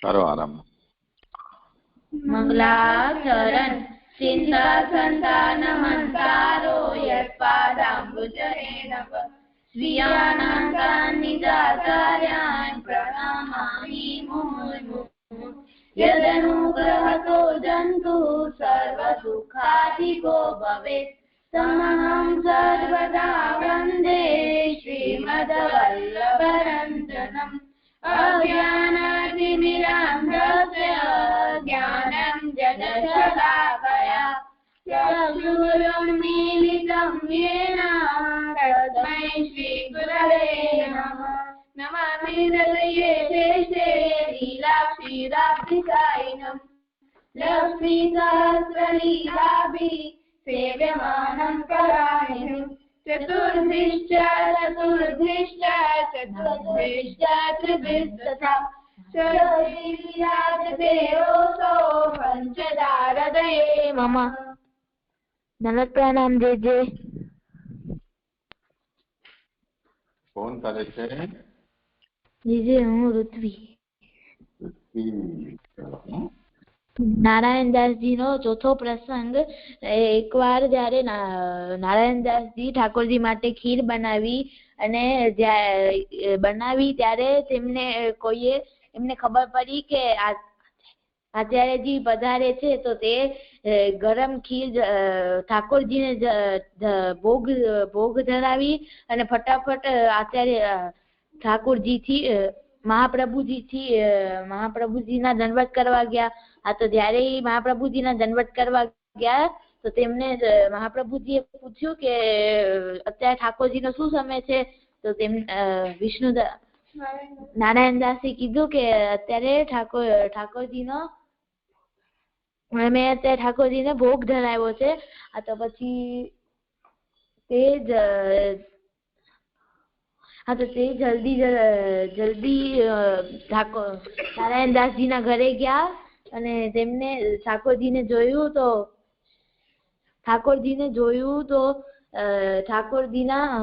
કરો આરામ. મંગલાચરણ ચિંતા સંતાન હંતારો યત્પાદાંબુજરેણવ સ્વીયાનંતાન નિજાચાર્યાન પ્રણામામિ મુમુર્મુઃ યદનુગ્રહતો જંતુ સર્વસુખાધિકો ભવેत् તમહં સર્વદા વંદે શ્રીમદ્વલ્લભરંજનમ અજ્ઞાનાતિમિરાન્ધસ્ય જ્ઞાનં જનશલાકયા ચક્ષુરુન્મીલિतं યેન તસ્मै શ્રીગુરવે નમઃ. નમામિ હૃદયે શેષે લીલાક્ષીરાબ્ધિકાયિનम् લક્ષ્મીસહસ્રલીલાભિः સેવ્યમાनं પરાયણम् ચતુર્ભિશ્ચ ત્રિભિस्तथा षड्विराजतेरोऽसौ पञ्चदारदये मम. નમસ્કાર પ્રણામ જે કોણ કરે છે? જીજે હું ઋત્વી. નારાયણદાસજી નો ચોથો પ્રસંગ. એકવાર જયારે નારાયણદાસજી ઠાકોરજી માટે ખીર બનાવી અને ત્યારે એમને ખબર પડી કે આચાર્યજી પધારે છે, તો તે ગરમ ખીર ઠાકોરજીને ભોગ ધરાવી અને ફટાફટ આચાર્ય ઠાકોરજીથી મહાપ્રભુજીના દંડવત કરવા ગયા. તો જયારે મહાપ્રભુજીના દંડવત કરવા ગયા તો તેમને મહાપ્રભુજીએ પૂછ્યું કે અત્યારે ઠાકોરજીનો શું સમય છે? તો નારાયણદાસે કીધું કે અત્યારે ઠાકોરજીને ભોગ ધરાવ્યો છે. તો પછી તે જલ્દી નારાયણદાસજી ના ઘરે ગયા અને તેમને ઠાકોરજીને જોયું તો ઠાકોરજીના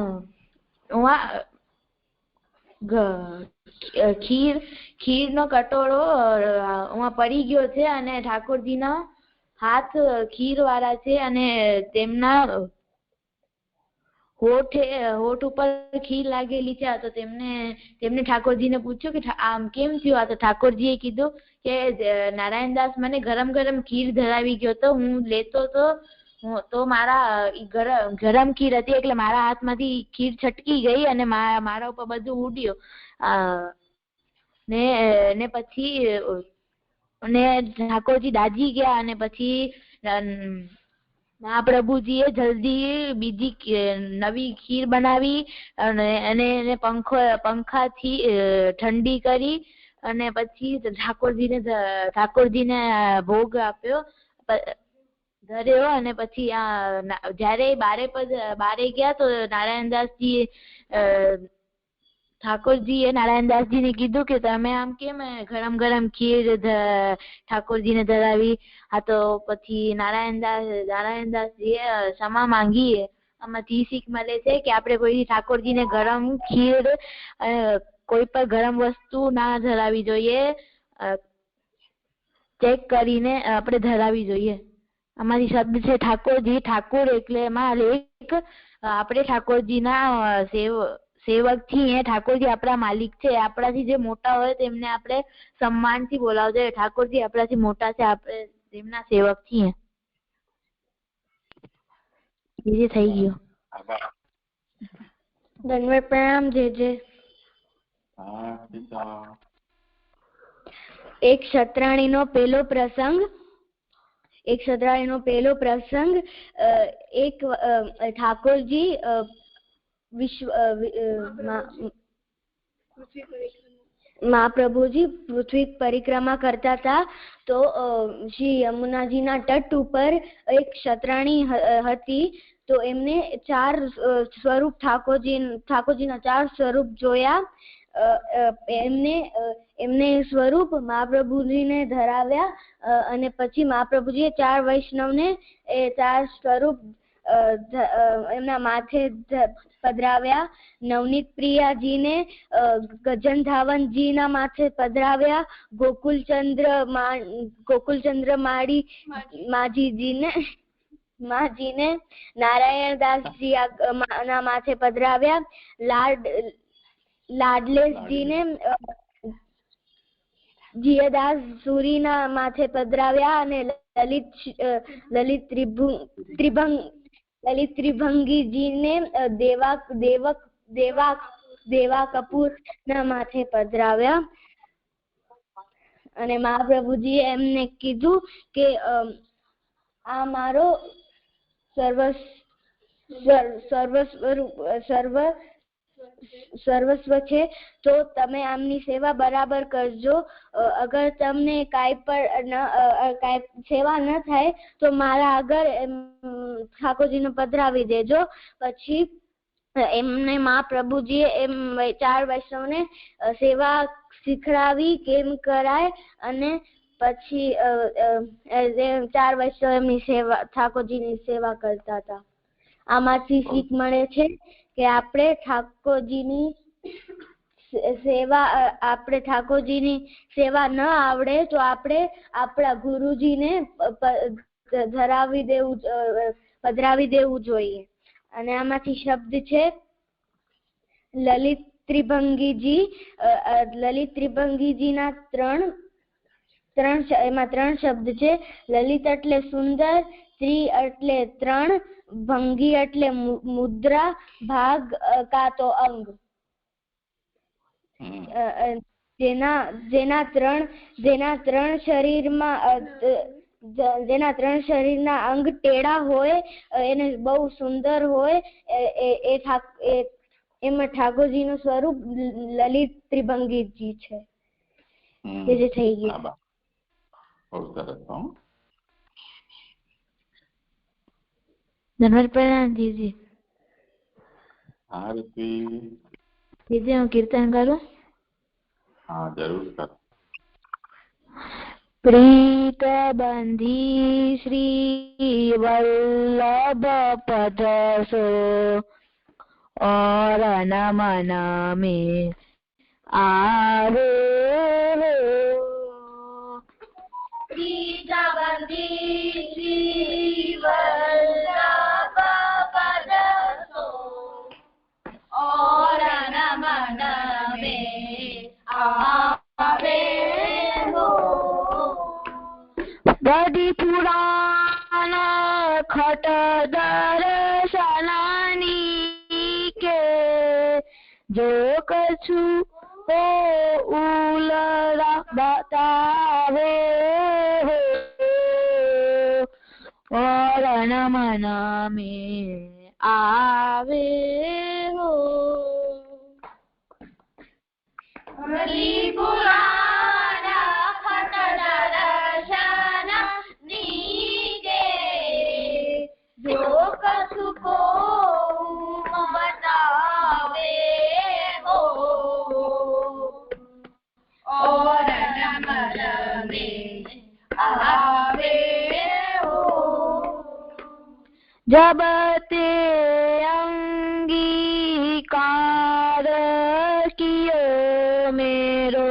ખીરનો કટોરો પડી ગયો છે અને ઠાકોરજીના હાથ ખીર વાળા છે અને તેમના હોઠ ઉપર ખીર લાગેલી છે. તો તેમને ઠાકોરજીને પૂછ્યું કે આમ કેમ થયું? તો ઠાકોરજીએ કીધું કે નારાયણદાસ મને ગરમ ગરમ ખીર ધરાવી ગયો તો હું લેતો તો મારા ગરમ ખીર હતી એટલે મારા હાથમાંથી ખીર છટકી ગઈ અને મારા ઉપર બધું ઉડ્યું. ને પછી ઠાકોરજી દાજી ગયા અને પછી મહાપ્રભુજીએ જલ્દી બીજી નવી ખીર બનાવી અને એને પંખાથી ઠંડી કરી અને પછી ઠાકોરજીને ભોગ આપ્યો ધર્યો. અને પછી જયારે બારે ગયા તો ઠાકોરજીએ નારાયણદાસજીને કીધું કે તમે આમ કેમ ગરમ ગરમ ખીર ઠાકોરજીને ધરાવી? તો પછી નારાયણદાસજીએ ક્ષમા માંગી. આમાંથી શીખ મળે છે કે આપણે કોઈ ઠાકોરજીને ગરમ ખીર કોઈ પણ ગરમ વસ્તુ ના ધરાવી જોઈએ, ચેક કરીને આપણે ધરાવી જોઈએ. અમારી શબ્દ છે ઠાકોરજી. ઠાકોર એટલે માલિક. આપણે ઠાકોરજીના સેવક છીએ. ઠાકોરજી આપણા માલિક છે. આપણાથી જે મોટા હોય તેમને આપણે સન્માનથી બોલાવવા જોઈએ. ઠાકોરજી આપણાથી મોટા છે, આપણે તેમના સેવક છીએ. એ થઈ ગયો. ધન્યવાદ પ્રણામ જે એક ક્ષત્રાણીનો પહેલો પ્રસંગ. એક ઠાકોરજી મહાપ્રભુજી પૃથ્વી પરિક્રમા કરતા હતા. તો શ્રી યમુનાજીના તટ ઉપર એક ક્ષત્રાણી હતી. તો એમને ચાર સ્વરૂપ ઠાકોરજીના 4 સ્વરૂપ જોયા. એમને સ્વરૂપ મહાપ્રભુજીને ધરાવ્યા અને પછી મહાપ્રભુજીએ 4 વૈષ્ણવને એ 4 સ્વરૂપ એમના માથે પધરાવ્યા, નવનીત પ્રિયાજીને ગજનધાવનજીના માથે પધરાવ્યા, ગોકુલચંદ્ર માજીને નારાયણદાસજી ના માથે પધરાવ્યા, લાડલેશજીને જીયદાસ સુરીના માથે પધરાવ્યા અને લલિત ત્રિભંગીજીને દેવા કપૂર ના માથે પધરાવ્યા. અને મહાપ્રભુજીએ એમને કીધું કે આ મારો સર્વસ્વ છે, તો તમે આમની સેવા બરાબર કરજો. અગર તમને કાંઈ સેવા ન થાય તો મારા આગળ ઠાકોરજીને પધરાવી દેજો. પછી એમને મહાપ્રભુજીએ એમ 4 વૈષ્ણવને સેવા શીખડાવી કેમ કરાય, અને પછી 4 વૈષ્ણવ એમની સેવા, ઠાકોરજીની સેવા કરતા હતા. આમાંથી શીખ મળે છે કે આપણે ઠાકોરજીની સેવા ન આવડે તો આપણે આપણા ગુરુજીને પધરાવી દેવું જોઈએ. અને આમાંથી શબ્દ છે લલિત ત્રિભંગીજીના એમાં 3 શબ્દ છે. લલિત એટલે સુંદર, ત્રિ એટલે 3, ભંગી એટલે મુદ્રા, ભાગ કા તો અંગ. જેના ત્રણ શરીરના અંગ ટેડા હોય, એને બહુ સુંદર હોય, એમાં ઠાકોરજીનું સ્વરૂપ લલિત ત્રિભંગીજી છે. જે થઈ ગયું. ધન્યવાદ. પ્રણામ દીદી. હા રીતિ. દીદી હું કીર્તન કરું? હા જરૂર કર. પ્રીત બંધી શ્રી વલ્લભ પદસો और नमन में आवे हो. प्रीत बंधी श्री वल्लभ पदसो और नमन में आवे हो. बड़ी पुराण खट दर्शनानी के जो कछु हो उलरा बतावे हो. और नमन में आवे हो. बड़ी पुराण खट दर्शनानी के जो कछु को बतावे हो. और नमन में आवे हो. जब ते अंगीकार कियो मेरो,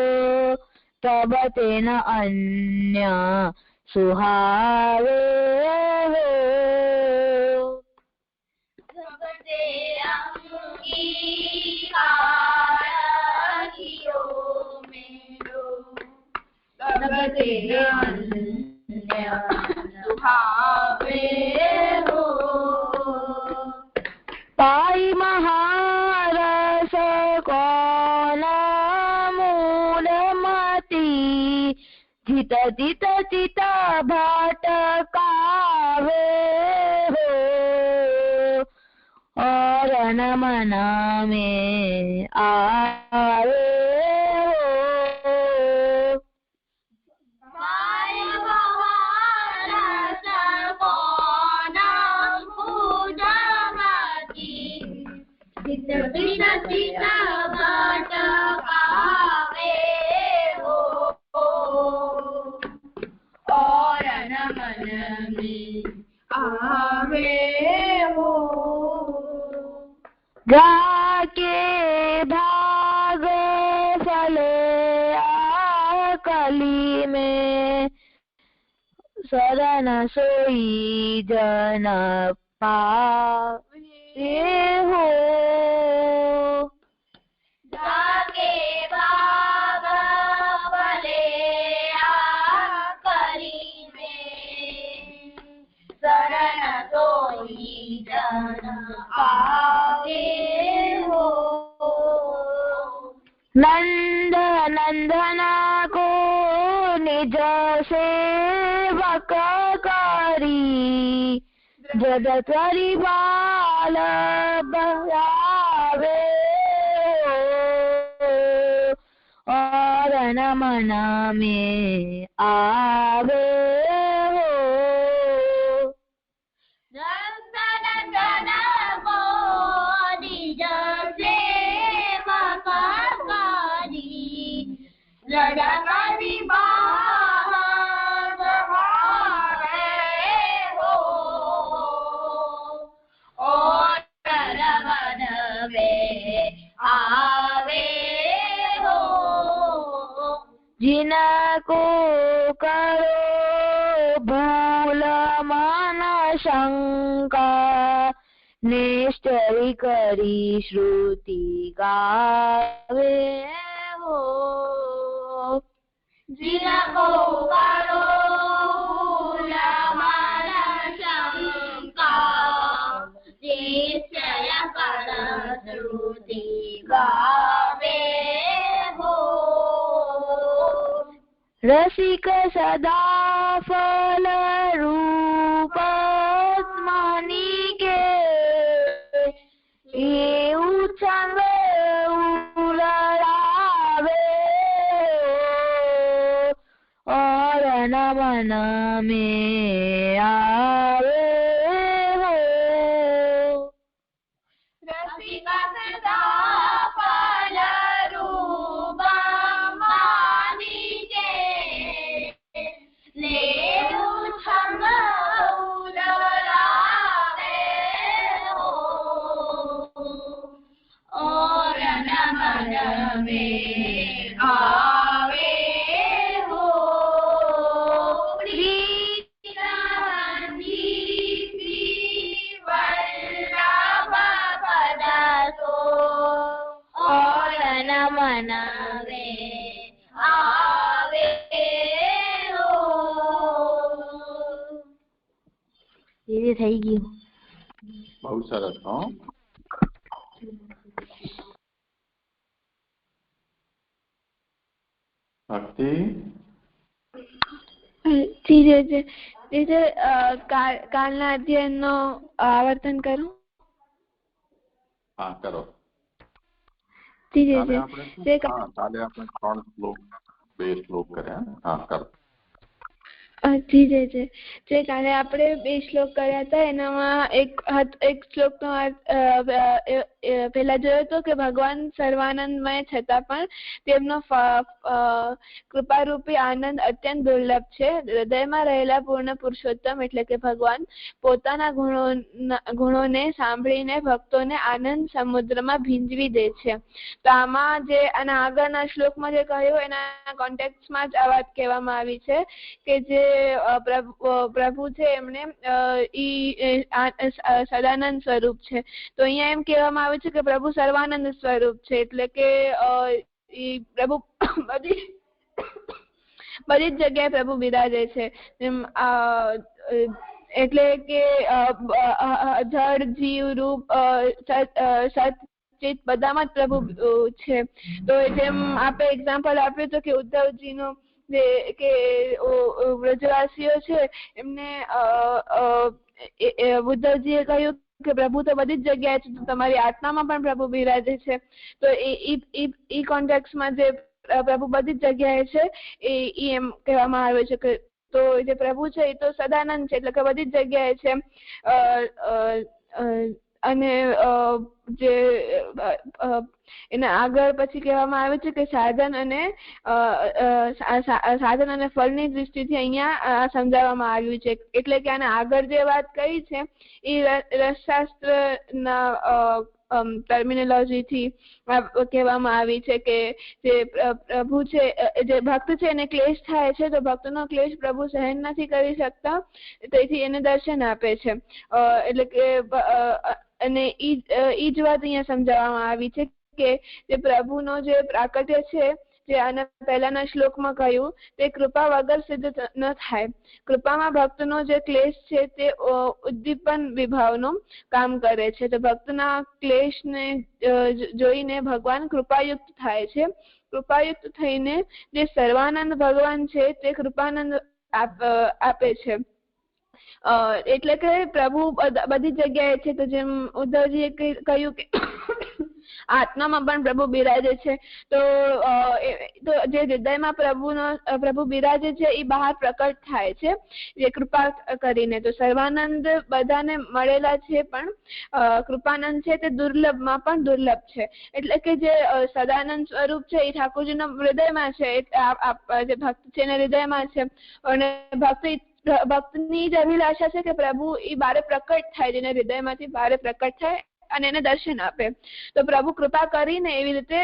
तब तेन अन्य सुहावे हो. जब ते अंगीकार कियो मेरो, तब तेन अन्य सुहावे हो. पाई महारस कौन मूलमती, जित जित चित भटकावे हो. और नमन में आवे हो. पाई महारस कौन मूलमती, चित चित चित भटकावे हो. और नमन में आवे में शरण सोई जन पावे हो। जागे भाग भले करी में शरण सोई जन पावे हो। नंद नंदन को निज सेवक करी जगत परिपाल बहावे और नमन में आवे हो। नंदन को निज सेवक करी जगत परिपाल बहावे हो और नमन में आवे हो। जिनको करो भूल मन शंका निश्चय करी श्रुति गावे हो। जिनको करो भूल मन शंका निश्चय कर श्रुति गावे हो। रसिक सदा फल रूप मणि के संग उलरावे और नमन में आवे हो। रसिक सदा फल रूप मणि के लेऊ संग उलरावे हो और नमन में आवे हो। वल्लभ पद सो और नमन में आवे हो। ये થઈ ગયું. બહુ સરસ. હો ભક્તિ. કાલના અધ્યયનનો આવર્તન કરું. હા કરો. કાલે આપણે 3 શ્લોક 2 શ્લોક કર્યા. હા કરો. જે કાલે આપણે 2 શ્લોક કર્યા હતા એનામાં એક શ્લોકનો પહેલા જોયો હતો કે ભગવાન સર્વાનંદમય છતાં પણ તેમનો કૃપારૂપી આનંદ અત્યંત દુર્લભ છે. હૃદયમાં રહેલા પૂર્ણ પુરુષોત્તમ એટલે કે ભગવાન પોતાના ગુણોને સાંભળીને ભક્તોને આનંદ સમુદ્રમાં ભીંજવી દે છે. તો આમાં જે આના આગળના શ્લોકમાં જે કહ્યું એના કોન્ટેક્સ્ટમાં જ આ વાત કહેવામાં આવી છે કે જે પ્રભુ છે એમને સદાનંદ સ્વરૂપ છે. તો અહીંયા એમ કહેવામાં આવે છે કે પ્રભુ સર્વાનંદ સ્વરૂપ છે એટલે કે પ્રભુ બધી જ જગ્યાએ પ્રભુ બિરાજે છે. એટલે કે જળ જીવ રૂપ સત ચિત બધામાં જ પ્રભુ છે. તો જેમ આપણે એક્ઝામ્પલ આપ્યું હતું કે ઉદ્ધવજીનો કે વ્રજવાસીઓ છે એમને ઉદ્ધવજીએ કહ્યું કે પ્રભુ તો બધી જ જગ્યાએ છે, તમારી આત્મામાં પણ પ્રભુ બિરાજે છે. તો એ કોન્ટેક્સ્ટમાં જે પ્રભુ બધી જ જગ્યાએ છે એ એમ કહેવામાં આવે છે કે તો જે પ્રભુ છે એ તો સદાનંદ છે એટલે કે બધી જ જગ્યાએ છે. અને જે એના આગળ પછી કહેવામાં આવે છે કે સાધન અને ફળની દૃષ્ટિથી અહીંયા સમજાવવામાં આવ્યું છે. એટલે કે આના આગળ જે વાત કરી છે એ રસશાસ્ત્રના ટર્મિનોલોજીથી કહેવામાં આવી છે કે જે પ્રભુ છે, જે ભક્ત છે એને ક્લેશ થાય છે, તો ભક્તનો ક્લેશ પ્રભુ સહન નથી કરી શકતા, તેથી એને દર્શન આપે છે. એટલે કે અને ઈ જ વાત અહીંયા સમજાવવામાં આવી છે કે જે પ્રભુનો જે પ્રાકટ્ય છે, જે આના પહેલાના શ્લોકમાં કહ્યું, તે કૃપા વગર સિદ્ધ ન થાય. કૃપામાં ભક્તનો જે ક્લેશ છે તે ઉદ્દીપન વિભાવનું કામ કરે છે. તો ભક્તના ક્લેશને જોઈને ભગવાન કૃપાયુક્ત થાય છે. કૃપાયુક્ત થઈને જે સર્વાનંદ ભગવાન છે તે કૃપાનંદ આપે છે. એટલે કે પ્રભુ બધી જગ્યાએ છે. તો જેમ ઉદ્ધવજીએ કહ્યું કે આત્મામાં પણ પ્રભુ બિરાજે છે, તો જે હૃદયમાં પ્રભુ બિરાજે છે એ બહાર પ્રકટ થાય છે જે કૃપા કરીને. તો સર્વાનંદ બધાને મળેલા છે, પણ કૃપાનંદ છે તે દુર્લભમાં પણ દુર્લભ છે. એટલે કે જે સદાનંદ સ્વરૂપ છે એ ઠાકોરજીના હૃદયમાં છે, જે ભક્ત છે એના હૃદયમાં છે, અને ભક્તની જ અભિલાષા છે કે પ્રભુ એ બારે પ્રકટ થાય, જેને હૃદયમાંથી બારે પ્રકટ થાય અને એને દર્શન આપે. તો પ્રભુ કૃપા કરીને એવી રીતે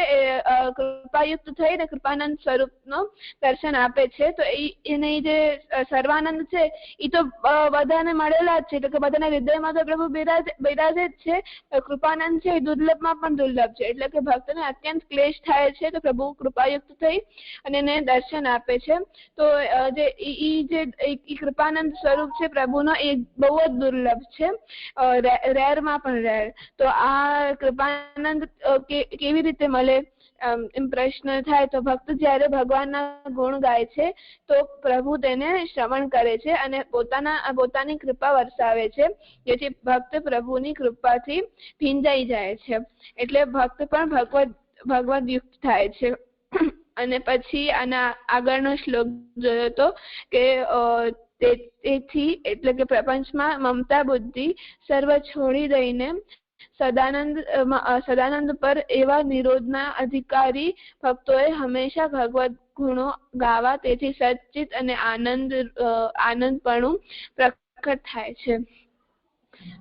કૃપાયુક્ત થઈને કૃપાનંદ સ્વરૂપનો દર્શન આપે છે. તો એને જે સર્વાનંદ છે એ તો બધાને મળેલા જ છે, એટલે કે બધાના હૃદયમાં તો પ્રભુ બિરાજે જ છે. કૃપાનંદ છે એ દુર્લભમાં પણ દુર્લભ છે, એટલે કે ભક્તને અત્યંત ક્લેશ થાય છે, તો પ્રભુ કૃપાયુક્ત થઈ અને એને દર્શન આપે છે. તો જે કૃપાનંદ સ્વરૂપ છે પ્રભુનો એ બહુ જ દુર્લભ છે, રેરમાં પણ રેર. તો આ કૃપાનંદ કેવી રીતે મળે એમ પ્રશ્ન થાય. તો ભક્ત જયારે ભગવાનના ગુણ ગાય છે તો પ્રભુ તેને શ્રવણ કરે છે અને પોતાની કૃપા વરસાવે છે, જેથી ભક્ત પ્રભુની કૃપાથી ભીંજાઈ જાય છે. એટલે ભક્ત પણ ભગવદ યુક્ત થાય છે. અને પછી આના આગળનો શ્લોક જોયો તો કે તેથી એટલે કે પ્રપંચમાં મમતા બુદ્ધિ સર્વ છોડી દઈને સદાનંદ પર એવા નિરોધના અધિકારી ભક્તોએ હંમેશા ભગવદ ગુણો ગાવા, તેથી સચ્ચિત અને આનંદપણું પ્રકટ થાય છે.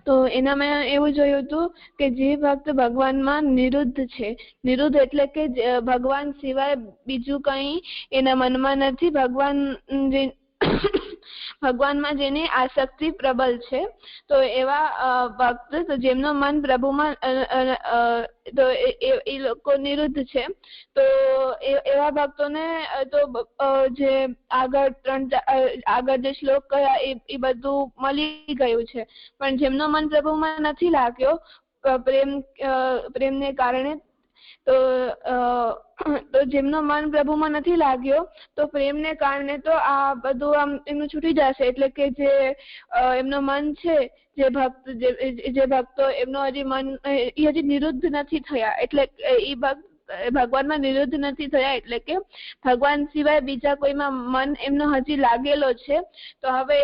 તો એનામાં એવું જોયું હતું કે જે ભક્ત ભગવાનમાં નિરુદ્ધ છે, નિરુદ્ધ એટલે કે ભગવાન સિવાય બીજું કઈ એના મનમાં નથી, ભગવાનમાં જેની આસક્તિ પ્રબળ છે, તો એવા ભક્ત જેમનો મન પ્રભુમાં તો એ લોકો નિરુદ્ધ છે. તો એવા ભક્તોને તો જે આગળ જે શ્લોક કયા એ બધું મળી ગયું છે, પણ જેમનો મન પ્રભુમાં નથી લાગ્યો પ્રેમને કારણે, તો જેમનો મન પ્રભુમાં નથી લાગ્યો તો પ્રેમને કારણે તો આ બધું આમ એમનું છૂટી જશે. એટલે કે જે એમનો મન છે, જે ભક્તો એમનો હજી મન હજી નિરુદ્ધ નથી થયા, એટલે એ ભગવાનમાં નિરુદ્ધ નથી થયા, એટલે કે ભગવાન સિવાય બીજા કોઈમાં મન એમનો હજી લાગેલો છે. તો હવે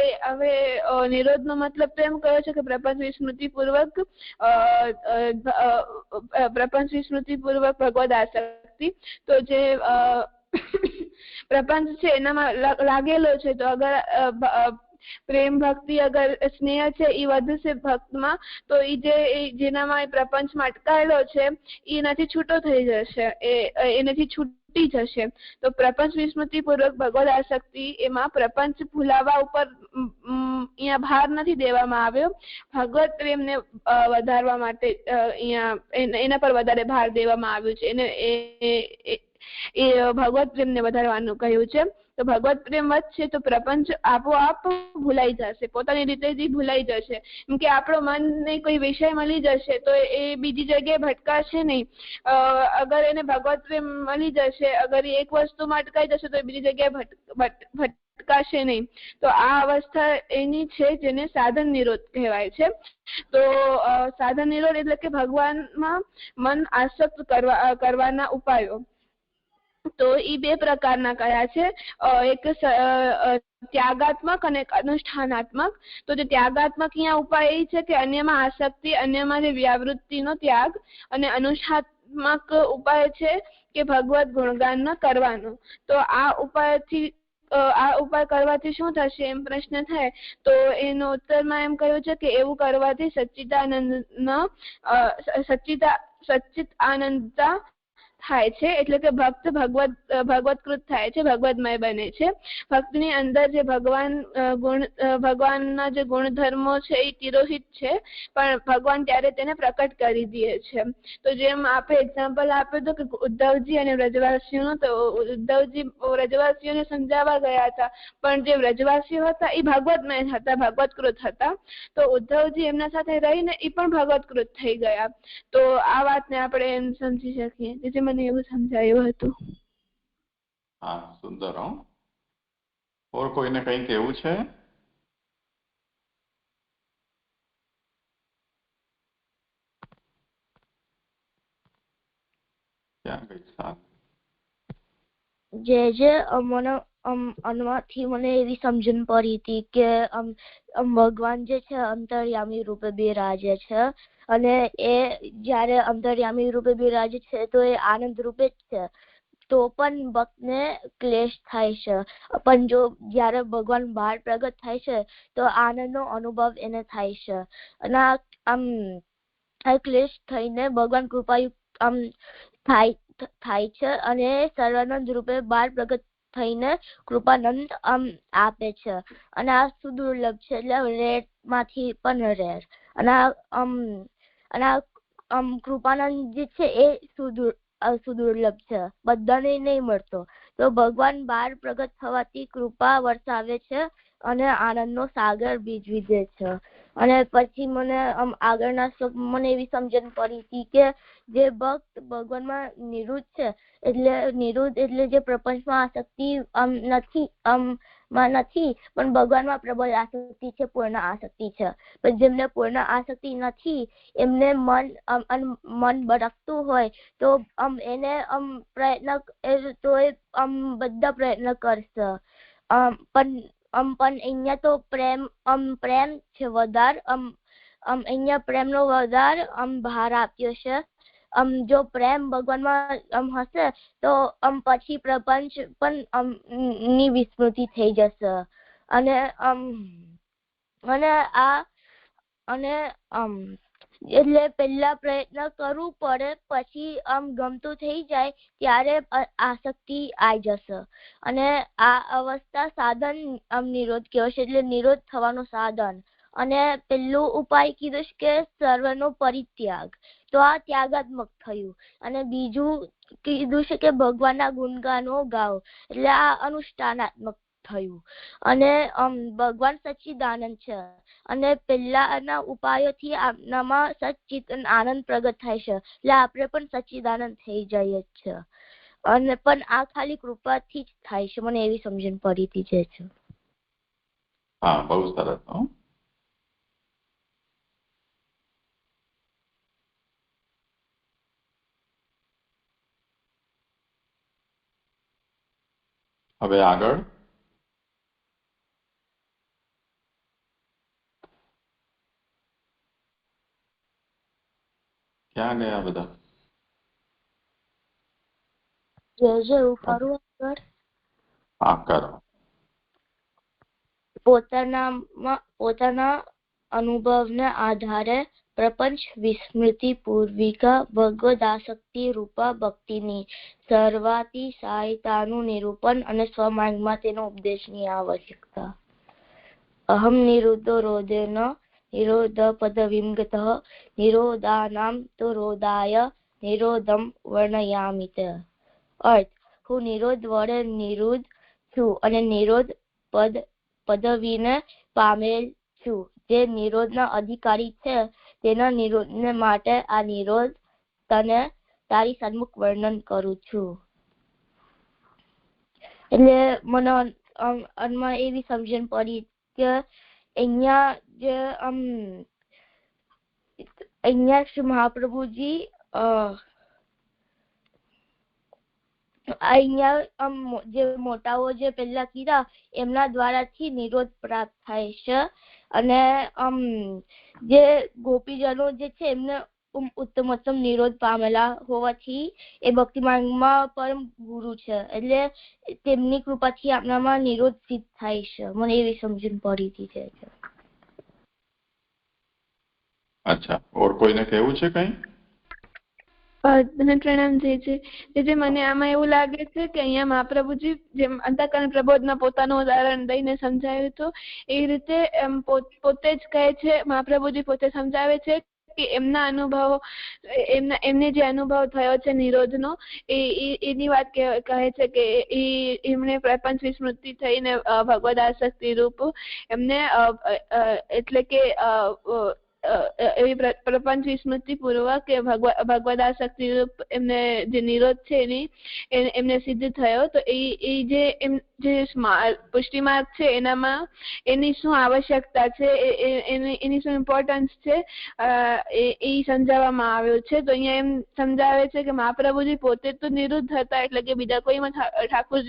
નિરોધનો મતલબ તો એમ કહ્યો છે કે પ્રપંચ વિસ્મૃતિપૂર્વક ભગવદ આસક્તિ. તો જે પ્રપંચ છે એનામાં લાગેલો છે, તો અગર પ્રેમ ભક્તિ અગર સ્નેહ છે એ વધશે ભક્તમાં, તો જેનામાં પ્રપંચમાં અટકાયેલો છે એ નથી છૂટો થઈ જશે, એનાથી છૂટી જશે. તો પ્રપંચ વિસ્મૃતિપૂર્વક ભગવદ આસક્તિ, એમાં પ્રપંચ ભૂલાવા ઉપર અહીંયા ભાર નથી દેવામાં આવ્યો, ભગવત પ્રેમને વધારવા માટે અહીંયા એના પર વધારે ભાર દેવામાં આવ્યું છે. એ ભગવત પ્રેમને વધારવાનું કહ્યું છે. તો ભગવત પ્રેમ વધશે તો પ્રપંચ આપોઆપ ભૂલાઈ જશે, પોતાની રીતે જ ભૂલાઈ જશે. કેમ કે આપણો મનને કોઈ વિષય મળી જશે તો એ બીજી જગ્યાએ ભટકાશે નહીં. અગર એને ભગવત પ્રેમ મળી જશે, અગર એ એક વસ્તુમાં અટકાઈ જશે તો એ બીજી જગ્યાએ ભટકાશે નહીં. તો આ અવસ્થા એની છે જેને સાધન નિરોધ કહેવાય છે. તો સાધન નિરોધ એટલે કે ભગવાનમાં મન આસક્ત કરવાના ઉપાયો. તો એ બે પ્રકારના કયા છે, એક ત્યાગાત્મક અને એક અનુષ્ઠાનાત્મક. તો જે ત્યાગાત્મક અહીંયા ઉપાય એ છે કે અન્યમાં આસક્તિ, અન્યમાં જે વ્યાવૃત્તિનો ત્યાગ, અને અનુષ્ઠાત્મક ઉપાય છે કે ભગવત ગુણગાન કરવાનો. તો આ ઉપાયથી આ ઉપાય કરવાથી શું થશે એમ પ્રશ્ન થાય તો એનો ઉત્તરમાં એમ કહ્યું છે કે એવું કરવાથી સચ્ચિત આનંદતા થાય છે, એટલે કે ભક્ત ભગવતકૃત થાય છે, ભગવતમય બને છે. ભક્તની અંદર જે ભગવાનના જે ગુણધર્મો છે એ તિરોહિત છે, પણ ભગવાન ત્યારે તેને પ્રકટ કરી દે છે. તો જેમ આપણે એક્ઝામ્પલ આપ્યું હતું કે ઉદ્ધવજી અને વ્રજવાસીઓનું, તો ઉદ્ધવજી વ્રજવાસીઓને સમજાવવા ગયા હતા, પણ જે વ્રજવાસીઓ હતા એ ભગવતમય હતા, ભગવતકૃત હતા. તો ઉદ્ધવજી એમના સાથે રહીને એ પણ ભગવતકૃત થઈ ગયા. તો આ વાતને આપણે એમ સમજી શકીએ. તેથી મને એવું સમજાયું હતું. હા, સુંદર. ઓર કોઈને કંઈ કહેવું છે? ક્યાં ગઈ સાથ? જે આમાંથી મને એવી સમજણ પડી હતી કે ભગવાન જે છે અંતર્યામી રૂપે બિરાજે છે, અને એ જયારે અંતર્યામી રૂપે બિરાજે છે તો એ આનંદ રૂપે જ છે. તો પણ ભક્તને ક્લેશ થાય છે, પણ જો જયારે ભગવાન બહાર પ્રગટ થાય છે તો આનંદનો અનુભવ એને થાય છે. અને આ ક્લેશ થઈને ભગવાન કૃપાયુક્ત થાય છે, અને સર્વાનંદ રૂપે બહાર પ્રગટ થઈને કૃપાનંદ આપે છે. અને આ સુદુર્લભ છે, એટલે રેર માંથી પણ રેર. અને કૃપાનંદ જે છે એ સુદુર્લભ છે, બધાને નહીં મળતો. તો ભગવાન બહાર પ્રગટ થવાથી કૃપા વરસાવે છે અને આનંદનો સાગર ભીજવી દે છે. અને પછી મને આગળના શ્લોક મને એવી સમજણ પડી હતી કે જે ભક્ત ભગવાનમાં નિરુદ્ધ છે, એટલે જે પ્રપંચમાં આસક્તિ નથી, પણ ભગવાનમાં પ્રબળ આસક્તિ છે, પૂર્ણ આસક્તિ છે. પણ જેમને પૂર્ણ આસક્તિ નથી, એમને મન ભટકતું હોય તો એને પ્રયત્ન તો એ બધા પ્રયત્ન કરશે. પણ અહીંયા તો પ્રેમ છે વધારે, અહીંયા પ્રેમનો વધારે ભાર આપ્યો છે. જો પ્રેમ ભગવાનમાં હશે તો પછી પ્રપંચ પણ ની વિસ્મૃતિ થઈ જશે. અને એટલે પહેલા પ્રયત્ન કરવું પડે, પછી ગમતું થઈ જાય ત્યારે આસક્તિ આવી જશે. અને આ અવસ્થા સાધન નિરોધ કહેવાય છે, એટલે નિરોધ થવાનું સાધન. અને પેલું ઉપાય કીધું છે કે સર્વનો પરિત્યાગ, તો આ ત્યાગાત્મક થયું. અને બીજું કીધું છે કે ભગવાનના ગુણગાનો ગાવ, એટલે આ અનુષ્ઠાનાત્મક થયું. અને ભગવાન સચ્ચિદાનંદ છે, અને પહેલાના ઉપાયોથી આપનામાં સચ્ચિત આનંદ પ્રગટ થાય છે, એટલે આપણે પણ સચ્ચિદાનંદ થઈ જઈએ છે. અને પણ આ ખાલી કૃપાથી જ થાય છે, મને એવી સમજણ પડી હતી જે છે. હા, બહુ સરસ. હવે આગળ ક્યાં ગયા બધા? હા, કરો. પોતાના અનુભવના આધારે પ્રપંચ વિસ્મૃતિ પૂર્વિકા ભગવદાસક્તિ રૂપા ભક્તિની સર્વાતિશાયતાનું નિરૂપણ અને સ્વમાર્ગમાં તેનો ઉપદેશની આવશ્યકતા. અહમ નિરુદ્ધો રોધેન નિરોધ પદવિંગતઃ નિરોધાનામ તો રોધાય નિરોધમ વર્ણયામિત. અર્થ: હું નિરોધ વડે નિરુદ્ધ છું અને નિરોધ પદવીને પામેલ છું. જે નિરોધના અધિકારી છે તેના નિરોધને માટે આ નિરોધ તને તારી સન્મુખ વર્ણન કરું છું. એટલે મને એવી સમજણ પડી કે અહીંયા શ્રી મહાપ્રભુજી અહીંયા જે મોટાઓ જે પહેલા કીધા એમના દ્વારાથી નિરોધ પ્રાપ્ત થાય છે. અને જે ગોપીજનો જે છે એમને ઉત્તમોત્તમ નિરોધ પામેલા હોવાથી એ ભક્તિ માર્ગમાં પરમ ગુરુ છે, એટલે તેમની કૃપાથી આપણામાં નિરોધ સિદ્ધ થાય છે. મને એવી સમજણ પડી હતી છે. અચ્છા, ઓર કોઈને કહેવું છે કઈ? પ્રણામ જે મને આમાં એવું લાગે છે કે અહીંયા મહાપ્રભુજી જેમ અંતઃકરણ પ્રબોધમાં પોતાનું ઉદાહરણ દઈને સમજાવ્યું હતું એ રીતે પોતે જ કહે છે, મહાપ્રભુજી પોતે સમજાવે છે કે એમના અનુભવો, એમને જે અનુભવ થયો છે નિરોધનો એની વાત કહે છે કે એમને પ્રપંચ વિસ્મૃતિ થઈને ભગવદ આસક્તિ રૂપ એમને એટલે કે એવી પ્રપંચ વિસ્મૃતિ પૂર્વક કે ભગવદ આસક્તિ રૂપ એમને જે નિરોધ છે એમને સિદ્ધ થયો. તો એ જે પુષ્ટિ માર્ગ છે એનામાં એની શું આવશ્યકતા છે, એની શું ઇમ્પોર્ટન્સ છે એ સમજાવવામાં આવ્યું છે. તો અહીંયા એમ સમજાવે છે કે મહાપ્રભુજી પોતે તો નિરુદ્ધ હતા, એટલે કે બીજા કોઈમાં ઠાકોર,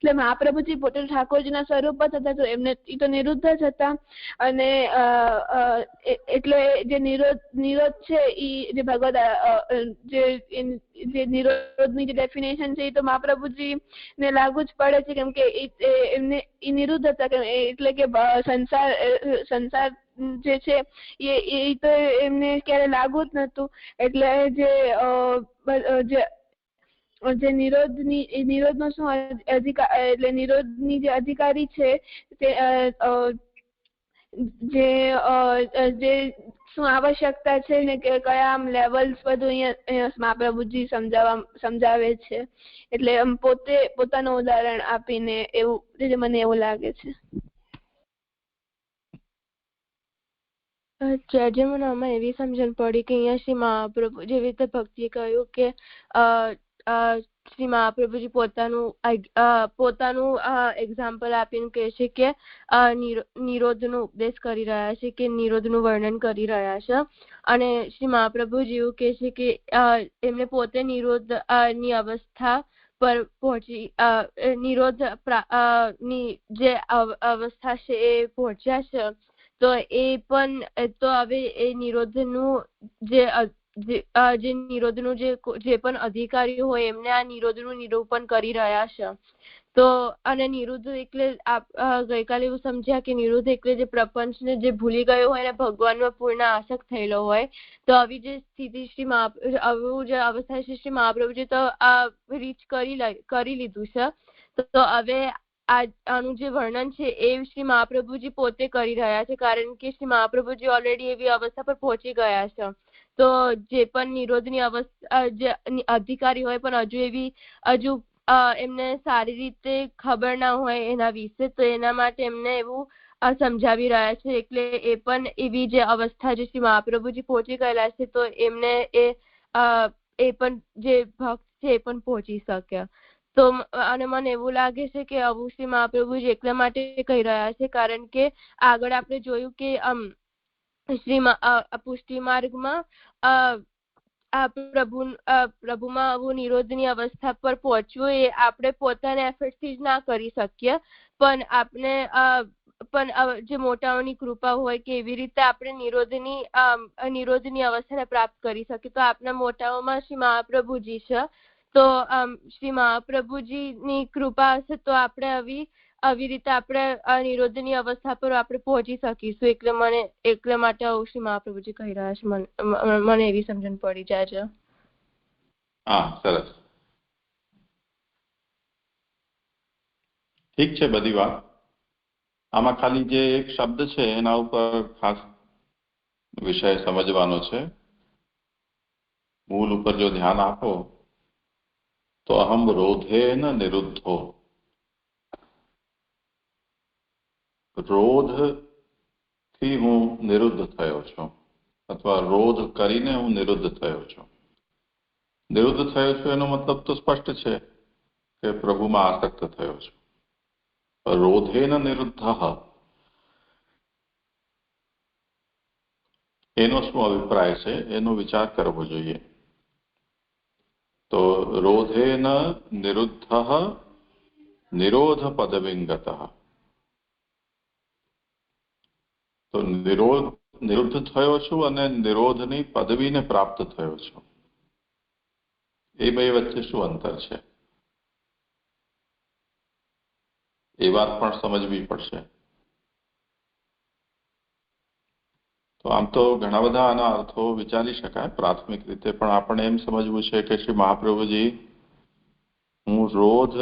એટલે મહાપ્રભુજી પોતે ઠાકોરજીના સ્વરૂપ જ હતા, તો એમને એ તો નિરુદ્ધ જ હતા. અને એટલે જે નિરોધ છે એ જે ભગવદ જે નિરોધની જે ડેફિનેશન છે એ તો મહાપ્રભુજી ને લાગુ જ પડે છે, કેમ કે એમને એ નિરુદ્ધ હતા, એટલે કે સંસાર જે છે એ તો એમને ક્યારે લાગુ જ નતું. એટલે જે નિરોધનો શું અધિકાર, એટલે નિરોધની જે અધિકારી છે તે જે શું આવશ્યકતા છે ને કે કયા આમ લેવલ્સ બધું અહીંયા મહાપ્રભુજી સમજાવે છે. એટલે આમ પોતાનું ઉદાહરણ આપીને એવું મને એવું લાગે છે. જે મને આમાં એવી સમજણ પડી કે અહીંયા શ્રી મહાપ્રભુ જેવી રીતે ભક્તિએ કહ્યું કે શ્રી મહાપ્રભુજી પોતાનું એક્ઝામ્પલ આપીને કહે છે કે નિરોધનો ઉપદેશ કરી રહ્યા છે, કે નિરોધનું વર્ણન કરી રહ્યા છે. અને શ્રી મહાપ્રભુજી એવું કહે છે કે એમને પોતે નિરોધની અવસ્થા પર પહોંચી, નિરોધ ની જે અવસ્થા છે એ પહોંચ્યા છે. તો એ પણ તો હવે એ નિરોધનું જે નિરોધનું જે પણ અધિકારીઓ હોય એમને આ નિરોધનું નિરૂપણ કરી રહ્યા છે. તો અને નિરુદ્ધ એટલે ગઈકાલે એવું સમજ્યા કે નિરુદ્ધ એટલે જે પ્રપંચને જે ભૂલી ગયો હોય અને ભગવાનમાં પૂર્ણ આસક્ત થયેલો હોય. તો આવી જે સ્થિતિ આવું જે અવસ્થા છે શ્રી મહાપ્રભુજી તો રીચ કરી લીધું છે. તો હવે આનું જે વર્ણન છે એ શ્રી મહાપ્રભુજી પોતે કરી રહ્યા છે, કારણ કે શ્રી મહાપ્રભુજી ઓલરેડી એવી અવસ્થા પર પહોંચી ગયા છે. તો જે પણ નિરોધની અવસ્થા જે અધિકારી હોય પણ હજુ એમને સારી રીતે ખબર ના હોય એના વિશે, તો એના માટે એમને એવું સમજાવી રહ્યા છે. એટલે એ પણ એવી જે અવસ્થા જે શ્રી મહાપ્રભુજી પહોંચી ગયેલા છે તો એમને એ પણ જે ભક્ત છે એ પણ પહોંચી શકે. તો અને મને એવું લાગે છે કે આવું શ્રી મહાપ્રભુજી એટલા માટે કહી રહ્યા છે કારણ કે આગળ આપણે જોયું કે પુષ્ટિ માર્ગમાં પ્રભુમાં આવું નિરોધની અવસ્થા પર પહોંચવું એ આપણે પોતાના એફર્ટથી જ ના કરી શકીએ, પણ આપણે જે મોટાઓની કૃપા હોય કે એવી રીતે આપણે નિરોધની અવસ્થાને પ્રાપ્ત કરી શકીએ. તો આપણા મોટાઓમાં શ્રી મહાપ્રભુજી છે. તો શ્રી મહાપ્રભુજીની કૃપા હશે તો આપણે આવી રીતે આપણે નિરોધની અવસ્થા પર આપણે પહોંચી શકીશું. એટલે માટે આવું શ્રી મહાપ્રભુજી કહી રહ્યા છે. મને એવી સમજણ પડી જાય છે. હા, સરસ, ઠીક છે બધી વાત. આમાં ખાલી જે એક શબ્દ છે એના ઉપર ખાસ વિષય સમજવાનો છે. મૂળ ઉપર જો ધ્યાન આપો તો અહમ રોધેન નિરુદ્ધો, રોધ થી હું નિરુદ્ધ થયો છું, અથવા રોધ કરીને હું નિરુદ્ધ થયો છું. નિરુદ્ધ થયો છું એનો મતલબ તો સ્પષ્ટ છે કે પ્રભુમાં આસક્ત થયો છું. રોધેન નિરુદ્ધ એનો શું અભિપ્રાય છે એનો વિચાર કરવો જોઈએ. તો રોધેન નિરુદ્ધ નિરોધ પદવિંગત. તો નિરુદ્ધ થયો છું અને નિરોધની પદવીને પ્રાપ્ત થયો છું, એ બે વચ્ચે શું અંતર છે એ વાત પણ સમજવી પડશે. તો આમ તો ઘણા બધા આના અર્થો વિચારી શકાય પ્રાથમિક રીતે, પણ આપણે એમ સમજવું છે કે શ્રી મહાપ્રભુજી હું રોધ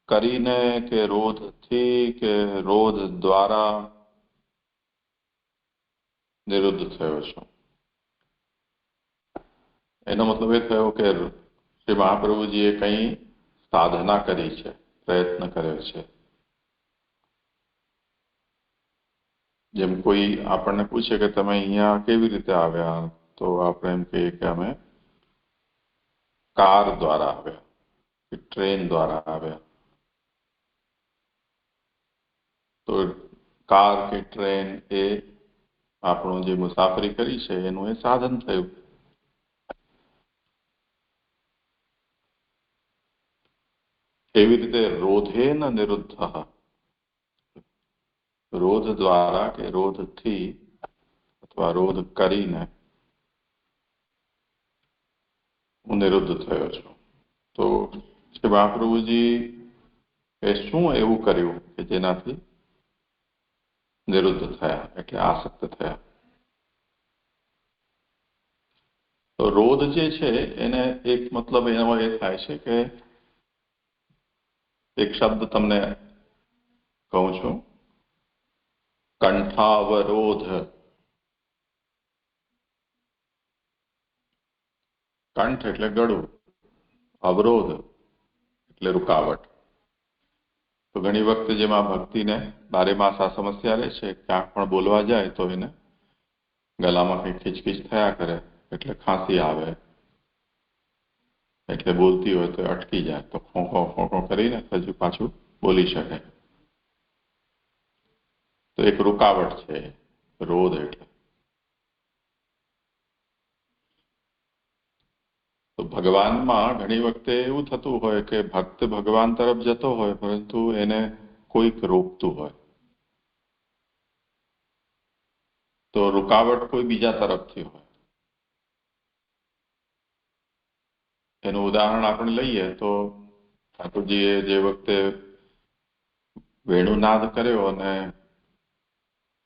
કરીને કે રોધથી કે રોધ દ્વારા નિરુદ્ધ થયો છું. એનો મતલબ એ થયો કે શ્રી મહાપ્રભુજીએ કંઈ સાધના કરી છે, પ્રયત્ન કર્યો છે. જેમ કોઈ આપણને પૂછે કે તમે અહીંયા કેવી રીતે આવ્યા, તો આપણે એમ કહીએ કે અમે કાર દ્વારા આવ્યા કે ટ્રેન દ્વારા આવ્યા. તો કાર કે ટ્રેન એ આપણું જે મુસાફરી કરી છે એનું એ સાધન થયું. એવી રીતે રોધેન નિરુદ્ધ, રોધ દ્વારા કે રોધથી અથવા રોધ કરીને હું નિરુદ્ધ થયો છું. તો શ્રી મહાપ્રભુજી એ શું એવું કર્યું કે જેનાથી નિરુદ્ધ થયા, એટલે આસક્ત થયા? તો રોધ જે છે એને એક મતલબ એનો એ થાય છે કે એક શબ્દ તમને કહું છું, કંઠાવરોધ. કંઠ એટલે ગળું, અવરોધ એટલે રૂકાવટ. તો ઘણી વખત જેમાં ભક્તિને બારે માસ આ સમસ્યા રહે છે, ક્યાંક પણ બોલવા જાય તો એને ગલામાં કંઈક ખીચખીચ થયા કરે, એટલે ખાંસી આવે, એટલે બોલતી હોય તો અટકી જાય, તો ખોંખો ખોંખો કરીને હજુ પાછું બોલી શકે. તો એક રૂકાવટ છે રોધ એટલે. તો ભગવાનમાં ઘણી વખતે એવું થતું હોય કે ભક્ત ભગવાન તરફ જતો હોય, પરંતુ એને કોઈક રોકતું હોય. તો રૂકાવટ કોઈ બીજા તરફથી હોય. એનું ઉદાહરણ આપણે લઈએ તો ઠાકોરજીએ જે વખતે વેણુનાદ કર્યો અને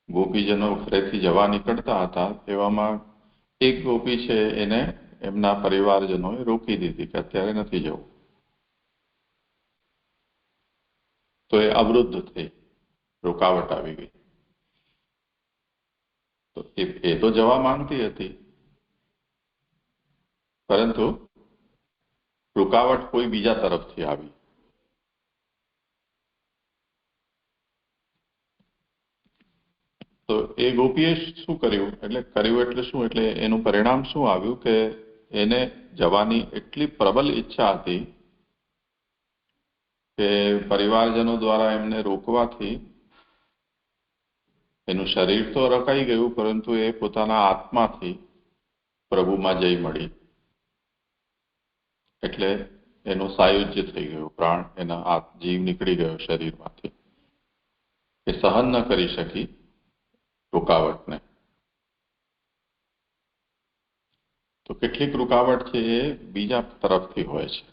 ગોપીજનો ફરીથી જવા નીકળતા હતા, એવામાં એક ગોપી છે એને એમના પરિવારજનોએ રોકી દીધી કે અત્યારે નથી જવું. તો એ અવરુદ્ધ થઈ, રૂકાવટ આવી ગઈ. તો એ તો જવા માંગતી હતી, પરંતુ રૂકાવટ કોઈ બીજા તરફથી આવી. તો એ ગોપીએ શું કર્યું, એટલે શું, એટલે એનું પરિણામ શું આવ્યું કે એને જવાની એટલી પ્રબલ ઈચ્છા હતી કે પરિવારજનો દ્વારા એમને રોકવાથી એનું શરીર તો રકાઈ ગયું, પરંતુ એ પોતાના આત્માથી પ્રભુમાં જઈ મળી. એટલે એનું સાયુજ્ય થઈ ગયું, પ્રાણ એના જીવ નીકળી ગયો શરીરમાંથી. એ સહન ન કરી શકી રૂકાવટને. તો કેટલીક રૂકાવટ છે એ બીજા તરફથી હોય છે.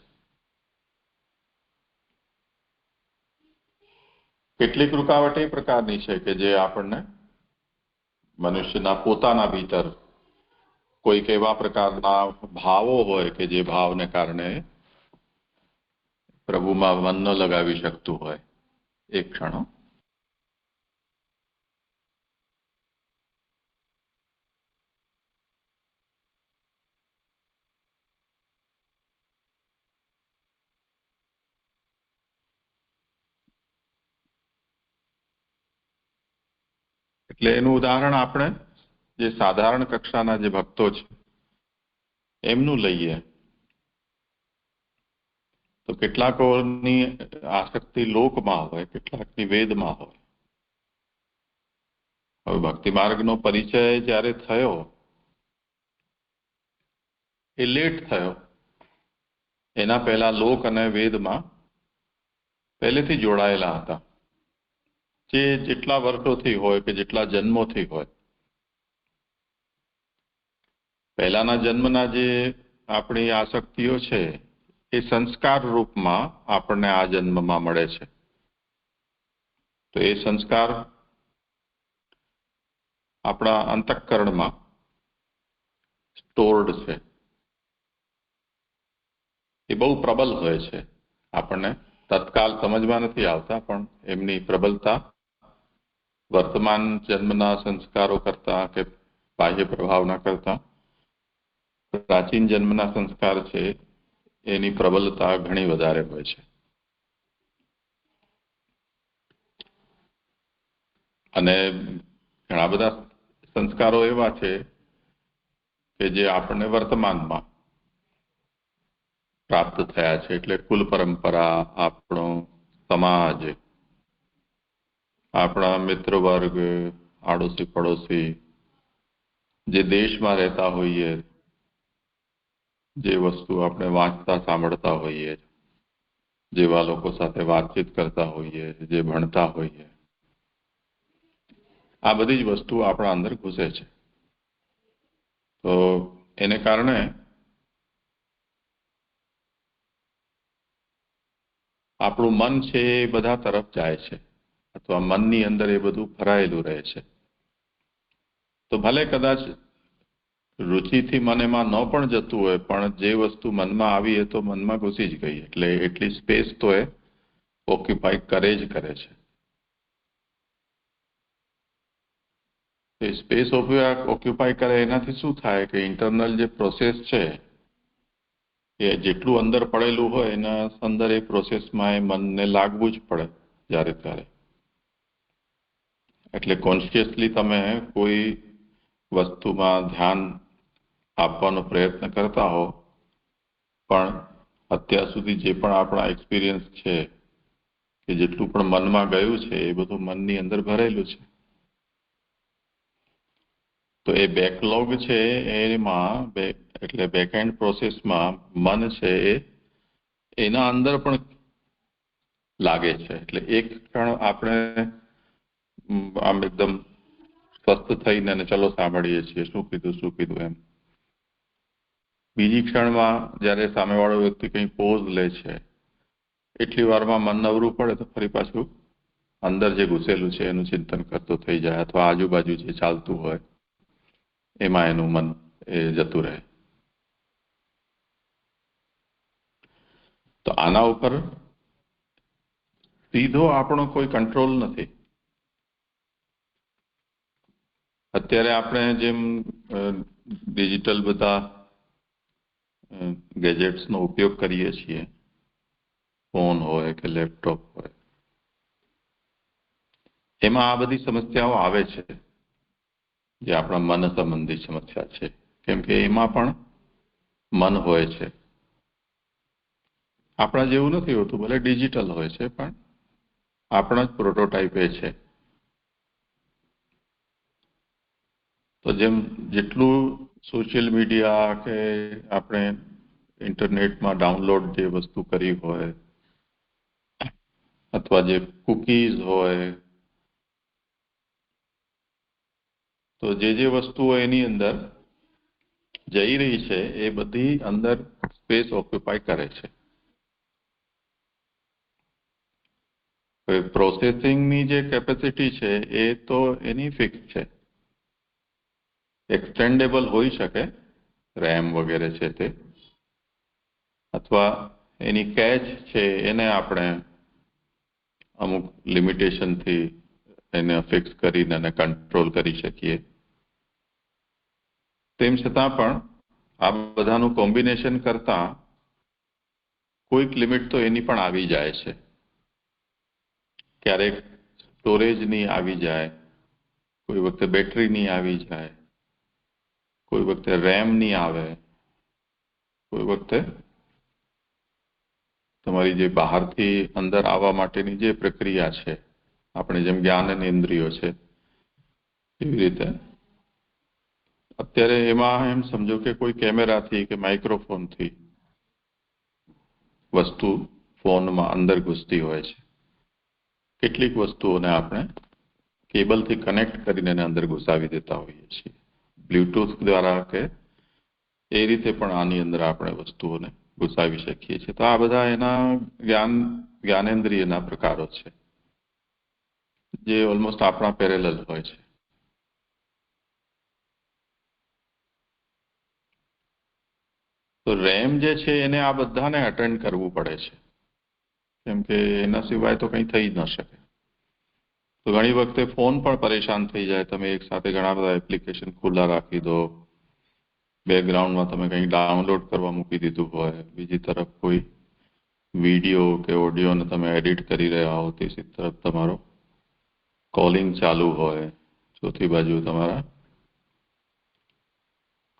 કેટલીક રૂકાવટ એ પ્રકારની છે કે જે આપણને મનુષ્યના પોતાના ભીતર કોઈક એવા પ્રકારના ભાવો હોય કે જે ભાવને કારણે પ્રભુમાં મન ન લગાવી શકતું હોય. એક ક્ષણ. એટલે એનું ઉદાહરણ આપણે જે સાધારણ કક્ષાના જે ભક્તો છે એમનું લઈએ તો કેટલાકોની આસક્તિ લોકમાં હોય, કેટલાકની વેદમાં હોય. હવે ભક્તિ માર્ગનો પરિચય જ્યારે થયો એ લેટ થયો. એના પહેલા લોક અને વેદમાં પહેલેથી જોડાયેલા હતા. જે જેટલા વર્ષોથી હોય કે જેટલા જન્મોથી હોય, પહેલાના જન્મના જે આપણી આસક્તિઓ છે એ સંસ્કાર રૂપમાં આપણને આ જન્મમાં મળે છે. તો એ સંસ્કાર આપણા અંતઃકરણમાં સ્ટોર્ડ છે. એ બહુ પ્રબલ હોય છે. આપણને તત્કાલ સમજમાં નથી આવતા, પણ એમની પ્રબલતા વર્તમાન જન્મના સંસ્કારો કરતા કે બાહ્ય પ્રભાવના કરતા પ્રાચીન જન્મના સંસ્કાર છે એની પ્રબલતા ઘણી વધારે હોય છે. અને ઘણા બધા સંસ્કારો એવા છે કે જે આપણને વર્તમાનમાં પ્રાપ્ત થયા છે. એટલે કુલ પરંપરા, આપણો સમાજ, આપણા મિત્ર વર્ગ, આડોશી પડોશી, જે દેશમાં રહેતા હોઈએ, જે વસ્તુ આપણે વાંચતા સાંભળતા હોઈએ, જેવા લોકો સાથે વાતચીત કરતા હોઈએ, જે ભણતા હોઈએ, આ બધી જ વસ્તુ આપણા અંદર ઘૂસે છે. તો એને કારણે આપણું મન છે એ બધા તરફ જાય છે, અથવા મનની અંદર એ બધું ભરાયેલું રહે છે. તો ભલે કદાચ રુચિથી મન એમાં ન પણ જતું હોય, પણ જે વસ્તુ મનમાં આવી એ તો મનમાં ઘૂસી જ ગઈ, એટલે એટલી સ્પેસ તો એ ઓક્યુપાય કરે જ કરે છે. એ સ્પેસ ઓક્યુપાય કરે એનાથી શું થાય કે ઇન્ટરનલ જે પ્રોસેસ છે એ જેટલું અંદર પડેલું હોય એના અંદર એ પ્રોસેસમાં એ મનને લાગવું જ પડે જ્યારે ત્યારે. એટલે કોન્શિયસલી તમે કોઈ વસ્તુમાં ધ્યાન આપવાનો પ્રયત્ન કરતા હો, પણ અત્યાર સુધી જે પણ આપણા એક્સપિરિયન્સ છે કે જેટલું પણ મનમાં ગયું છે એ બધું મનની અંદર ભરેલું છે. તો એ બેકલોગ છે એમાં એટલે બેકએન્ડ પ્રોસેસમાં મન છે એ એના અંદર પણ લાગે છે. એટલે એક ક્ષણ આપણે આમ એકદમ સ્વસ્થ થઈને અને ચલો સાંભળીએ છીએ શું કીધું એમ. બીજી ક્ષણમાં જ્યારે સામેવાળો વ્યક્તિ કંઈ પોઝ લે છે એટલી વારમાં મન નવરું પડે તો ફરી પાછું અંદર જે ઘૂસેલું છે એનું ચિંતન કરતો થઈ જાય, અથવા આજુબાજુ જે ચાલતું હોય એમાં એનું મન એ જતું રહે. તો આના ઉપર સીધો આપણો કોઈ કંટ્રોલ નથી. અત્યારે આપણે જેમ ડિજિટલ બધા ગેજેટ્સનો ઉપયોગ કરીએ છીએ, ફોન હોય કે લેપટોપ હોય, એમાં આ બધી સમસ્યાઓ આવે છે જે આપણા મન સંબંધી સમસ્યા છે. કેમ કે એમાં પણ મન હોય છે. આપણા જેવું નથી હોતું, ભલે ડિજિટલ હોય છે પણ આપણા જ પ્રોટોટાઇપ એ છે. તો જેટલું સોશિયલ મીડિયા કે આપણે ઇન્ટરનેટમાં ડાઉનલોડ જે વસ્તુ કરી હોય, અથવા જે કુકીઝ હોય, તો જે વસ્તુઓ એની અંદર જઈ રહી છે એ બધી અંદર સ્પેસ ઓક્યુપાય કરે છે. પ્રોસેસિંગની જે કેપેસિટી છે એ તો એની ફિક્સ છે. એક્સટેન્ડેબલ હોઈ શકે, રેમ વગેરે છે તે, અથવા એની કેચ છે એને આપણે અમુક લિમિટેશનથી એને ફિક્સ કરીને એને કંટ્રોલ કરી શકીએ. તેમ છતાં પણ આ બધાનું કોમ્બિનેશન કરતા કોઈક લિમિટ તો એની પણ આવી જાય છે. ક્યારેક સ્ટોરેજની આવી જાય, કોઈ વખતે બેટરીની આવી જાય, કોઈ વખતે રેમની આવે, કોઈ વખતે તમારી જે બહારથી અંદર આવવા માટેની જે પ્રક્રિયા છે, આપણે જેમ જ્ઞાન અને ઇન્દ્રિયો છે એવી રીતે અત્યારે એમાં એમ સમજો કે કોઈ કેમેરાથી કે માઇક્રોફોનથી વસ્તુ ફોનમાં અંદર ઘૂસતી હોય છે. કેટલીક વસ્તુઓને આપણે કેબલથી કનેક્ટ કરીને એને અંદર ઘુસાવી દેતા હોઈએ છીએ, બ્લ્યુટૂથ દ્વારા કે એ રીતે પણ આની અંદર આપણે વસ્તુઓને ઘુસાવી શકીએ છીએ. તો આ બધા એના જ્ઞાનેન્દ્રિયના પ્રકારો છે જે ઓલમોસ્ટ આપણા પેરેલલ હોય છે. તો રેમ જે છે એને આ બધાને અટેન્ડ કરવું પડે છે, કેમ કે એના સિવાય તો કંઈ થઈ જ ન શકે. તો ઘણી વખતે ફોન પણ પરેશાન થઈ જાય. તમે એક સાથે ઘણા બધા એપ્લિકેશન ખુલ્લા રાખી દો, બેકગ્રાઉન્ડમાં તમે કંઈ ડાઉનલોડ કરવા મૂકી દીધું હોય, બીજી તરફ કોઈ વિડીયો કે ઓડિયોને તમે એડિટ કરી રહ્યા હો, ત્રીજી તરફ તમારો કોલિંગ ચાલુ હોય, ચોથી બાજુ તમારા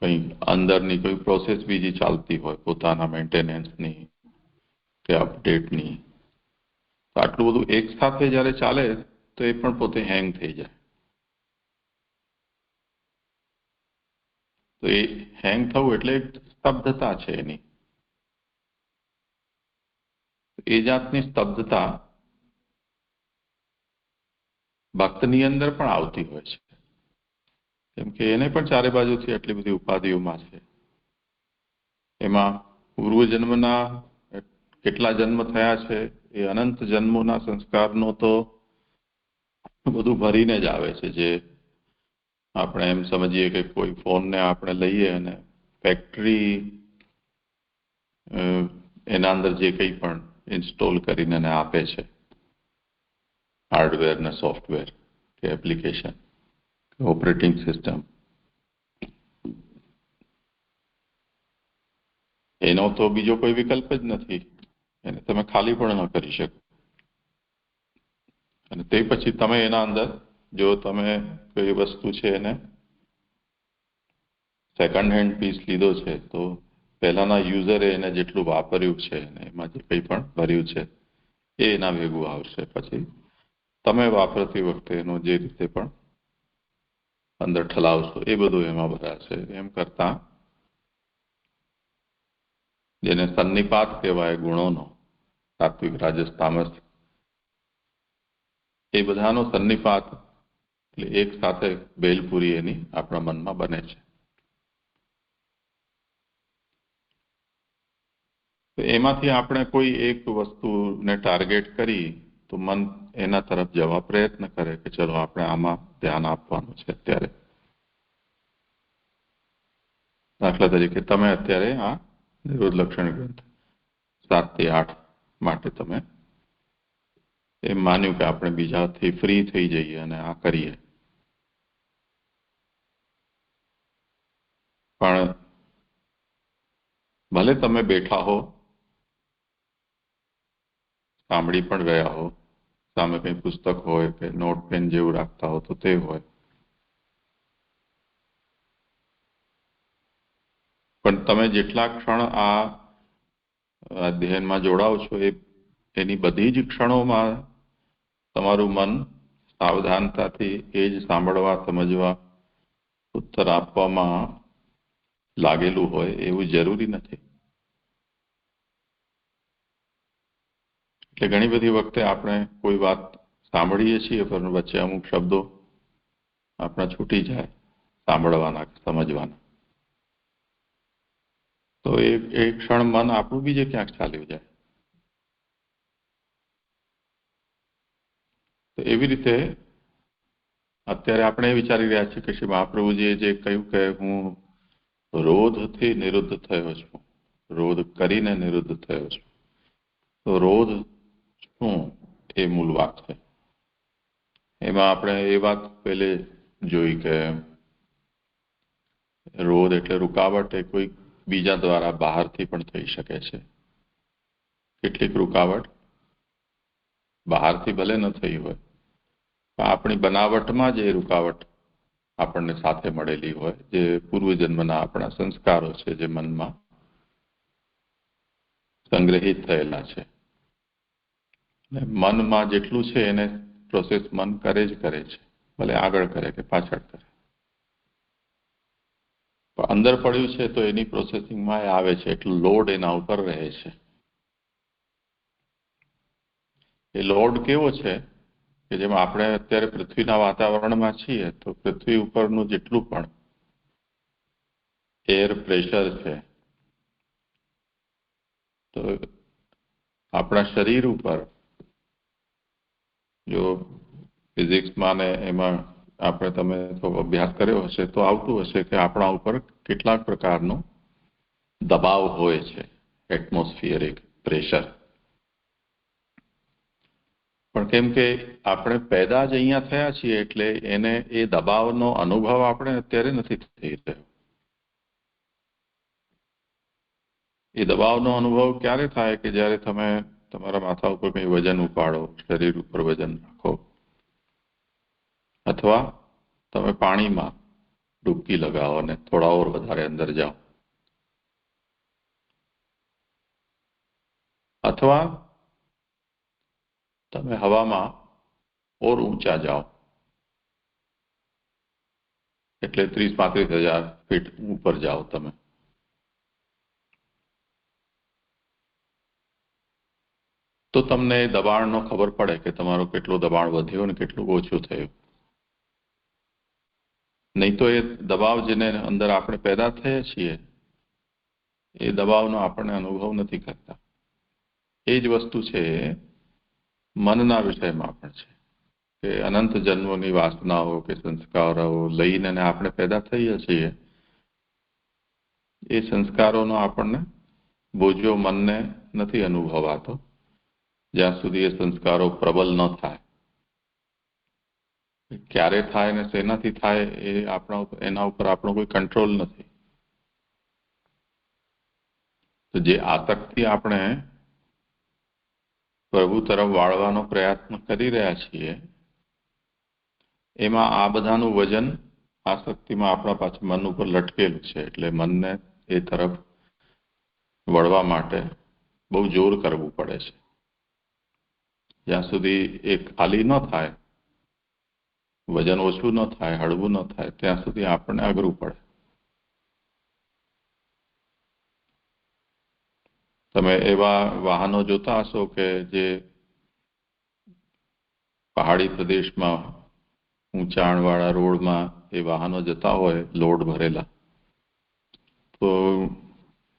કંઈ અંદરની કોઈ પ્રોસેસ બીજી ચાલતી હોય પોતાના મેન્ટેનન્સની કે અપડેટની. તો આટલું બધું એક સાથે જ્યારે ચાલે તો એ પણ પોતે હેંગ થઈ જાય. તો એ હેંગ થવું એટલે એક સ્તબ્ધતા છે એની. એ જાતની સ્તબ્ધતા ભક્તની અંદર પણ આવતી હોય છે, કેમ કે એને પણ ચારે બાજુથી આટલી બધી ઉપાધિઓમાં છે. એમાં પૂર્વજન્મના કેટલા જન્મ થયા છે, એ અનંત જન્મોના સંસ્કારનો તો બધું ભરીને જ આવે છે. જે આપણે એમ સમજીએ કે કોઈ ફોનને આપણે લઈએ અને ફેક્ટરી એના અંદર જે કંઈ પણ ઇન્સ્ટોલ કરીને એને આપે છે, હાર્ડવેર ને સોફ્ટવેર કે એપ્લિકેશન કે ઓપરેટિંગ સિસ્ટમ, એનો તો બીજો કોઈ વિકલ્પ જ નથી. એને તમે ખાલી પણ ન કરી શકો. અને તે પછી તમે એના અંદર જો તમે કોઈ વસ્તુ છે એને સેકન્ડ હેન્ડ પીસ લીધો છે, તો પહેલાના યુઝરે એને જેટલું વાપર્યું છે અને એમાં જે કંઈ પણ ભર્યું છે એ એના ભેગું આવશે. પછી તમે વાપરતી વખતે એનો જે રીતે પણ અંદર ઠલાવશો એ બધું એમાં ભરાશે. એમ કરતા જેને સન્નિપાત કહેવાય ગુણોનો, સાત્વિક, રાજસ, તામસ, એ બધાનો સન્નિપાત એટલે એક સાથે ભેલપુરી એની આપણા મનમાં બને છે. તો એમાંથી આપણે કોઈ એક વસ્તુને ટાર્ગેટ કરી તો મન એના તરફ જવા પ્રયત્ન કરે કે ચલો આપણે આમાં ધ્યાન આપવાનું છે અત્યારે. દાખલા તરીકે તમે અત્યારે આ નિરોધ લક્ષણ ગ્રંથ 7 થી 8 માટે તમે એમ માન્યું કે આપણે બીજાથી ફ્રી થઈ જઈએ અને આ કરીએ. પણ ભલે તમે બેઠા હો, સાંભળી પણ રહ્યા હો, સામે કંઈ પુસ્તક હોય કે નોટ પેન જેવું રાખતા હો તો તે હોય, પણ તમે જેટલા ક્ષણ આ અધ્યયનમાં જોડાઓ છો એની બધી જ ક્ષણોમાં તમારું મન સાવધાનતાથી એ જ સાંભળવા, સમજવા, ઉત્તર આપવામાં લાગેલું હોય એવું જરૂરી નથી. એટલે ઘણી બધી વખતે આપણે કોઈ વાત સાંભળીએ છીએ પણ વચ્ચે અમુક શબ્દો આપણા છૂટી જાય સાંભળવાના, સમજવાના. તો એ ક્ષણ મન આપણું બીજે ક્યાંક ચાલ્યું જાય. તો એવી રીતે અત્યારે આપણે વિચારી રહ્યા છીએ કે શ્રી મહાપ્રભુજીએ જે કહ્યું કે હું રોધથી નિરુદ્ધ થયો છું, રોધ કરીને નિરુદ્ધ થયો છું. તો રોધ શું એ મૂળ વાત છે. એમાં આપણે એ વાત પહેલે જોઈ કે રોધ એટલે રૂકાવટ એ કોઈ બીજા દ્વારા બહારથી પણ થઈ શકે છે. કેટલીક રૂકાવટ બહારથી ભલે ન થઈ હોય, આપણી બનાવટમાં જે રૂકાવટ આપણને સાથે મળેલી હોય, જે પૂર્વજન્મના આપણા સંસ્કારો છે, જે મનમાં સંગ્રહિત થયેલા છે. મનમાં જેટલું છે એને પ્રોસેસ મન કરે જ કરે છે, ભલે આગળ કરે કે પાછળ કરે. અંદર પડ્યું છે તો એની પ્રોસેસિંગમાં આવે છે, એટલું લોડ એના ઉપર રહે છે. એ લોડ કેવો છે કે જેમ આપણે અત્યારે પૃથ્વીના વાતાવરણમાં છીએ તો પૃથ્વી ઉપરનું જેટલું પણ એર પ્રેશર છે તો આપણા શરીર ઉપર જો ફિઝિક્સમાં ને એમાં આપણે તમે થોડો અભ્યાસ કર્યો હશે તો આવતું હશે કે આપણા ઉપર કેટલાક પ્રકારનો દબાવ હોય છે, એટમોસ્ફિયરિક પ્રેશર. પણ કેમ કે આપણે પેદા જ અહીંયા થયા છીએ એટલે એને એ દબાવનો અનુભવ આપણે અત્યારે નથી થઈ રહ્યો. એ દબાવનો અનુભવ ક્યારે થાય કે જ્યારે તમે તમારા માથા ઉપર કંઈ વજન ઉપાડો, શરીર ઉપર વજન રાખો, અથવા તમે પાણીમાં ડૂબકી લગાવો અને થોડા ઓર વધારે અંદર જાઓ, અથવા તમે હવામાં ઓર ઊંચા જાઓ, એટલે 30-35,000 ફીટ ઉપર જાઓ તમે, તો તમને દબાણનો ખબર પડે કે તમારું કેટલું દબાણ વધ્યું અને કેટલું ઓછું થયું. નહીં તો એ દબાવ જેને અંદર આપણે પેદા થયા છીએ એ દબાવનો આપણને અનુભવ નથી કરતા. એ જ વસ્તુ છે મનના વિષયમાં પણ છે કે અનંત જન્મોની વાસનાઓ કે સંસ્કારો લઈને આપણે પેદા થઈએ છીએ. એ સંસ્કારોનો આપણને બોજો મનને નથી અનુભવાતો જ્યાં સુધી એ સંસ્કારો પ્રબલ ન થાય. ક્યારે થાય ને શેનાથી થાય એ એના ઉપર આપણો કોઈ કંટ્રોલ નથી. તો જે આસક્તિ આપણે પ્રભુ તરફ વાળવાનો પ્રયત્ન કરી રહ્યા છીએ એમાં આ બધાનું વજન આસક્તિમાં આપણા પાછું મન ઉપર લટકેલું છે. એટલે મનને એ તરફ વળવા માટે બહુ જોર કરવું પડે છે. જ્યાં સુધી એ ખાલી ન થાય, વજન ઓછું ન થાય, હળવું ન થાય, ત્યાં સુધી આપણને અઘરું પડે. તમે એવા વાહનો જોતા હશો કે જે પહાડી પ્રદેશમાં ઊંચાણવાળા રોડમાં એ વાહનો જતા હોય લોડ ભરેલા, તો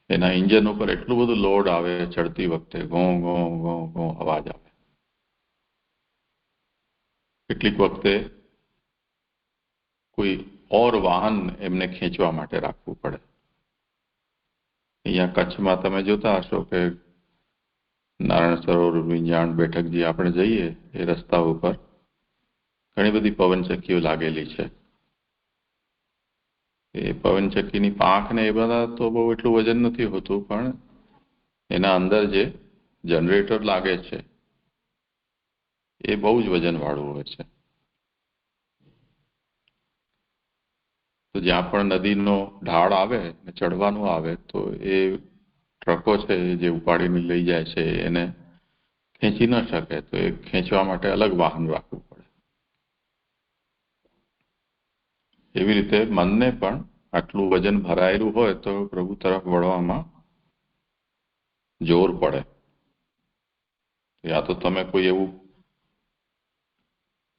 એના ઇન્જન ઉપર એટલું બધું લોડ આવે, ચડતી વખતે ઘો ઘો ઘો ઘો અવાજ આવે. કેટલીક વખતે કોઈ ઓર વાહન એમને ખેંચવા માટે રાખવું પડે. અહીંયા કચ્છમાં તમે જોતા હશો કે નારાયણ સરોવર વિંજાણ બેઠક જે આપણે જઈએ એ રસ્તા ઉપર ઘણી બધી પવનચક્કીઓ લાગેલી છે. એ પવનચક્કીની પાંખ ને એ બધા તો બહુ એટલું વજન નથી હોતું, પણ એના અંદર જે જનરેટર લાગે છે એ બહુ જ વજનવાળું હોય છે. તો જ્યાં પણ નદીનો ઢાળ આવે ને ચડવાનું આવે તો એ ટ્રકો છે જે ઉપાડીને લઈ જાય છે એને ખેંચી ન શકે, તો એ ખેંચવા માટે અલગ વાહન રાખવું પડે. એવી રીતે મનને પણ આટલું વજન ભરાયેલું હોય તો પ્રભુ તરફ વળવામાં જોર પડે. યા તો તમે કોઈ એવું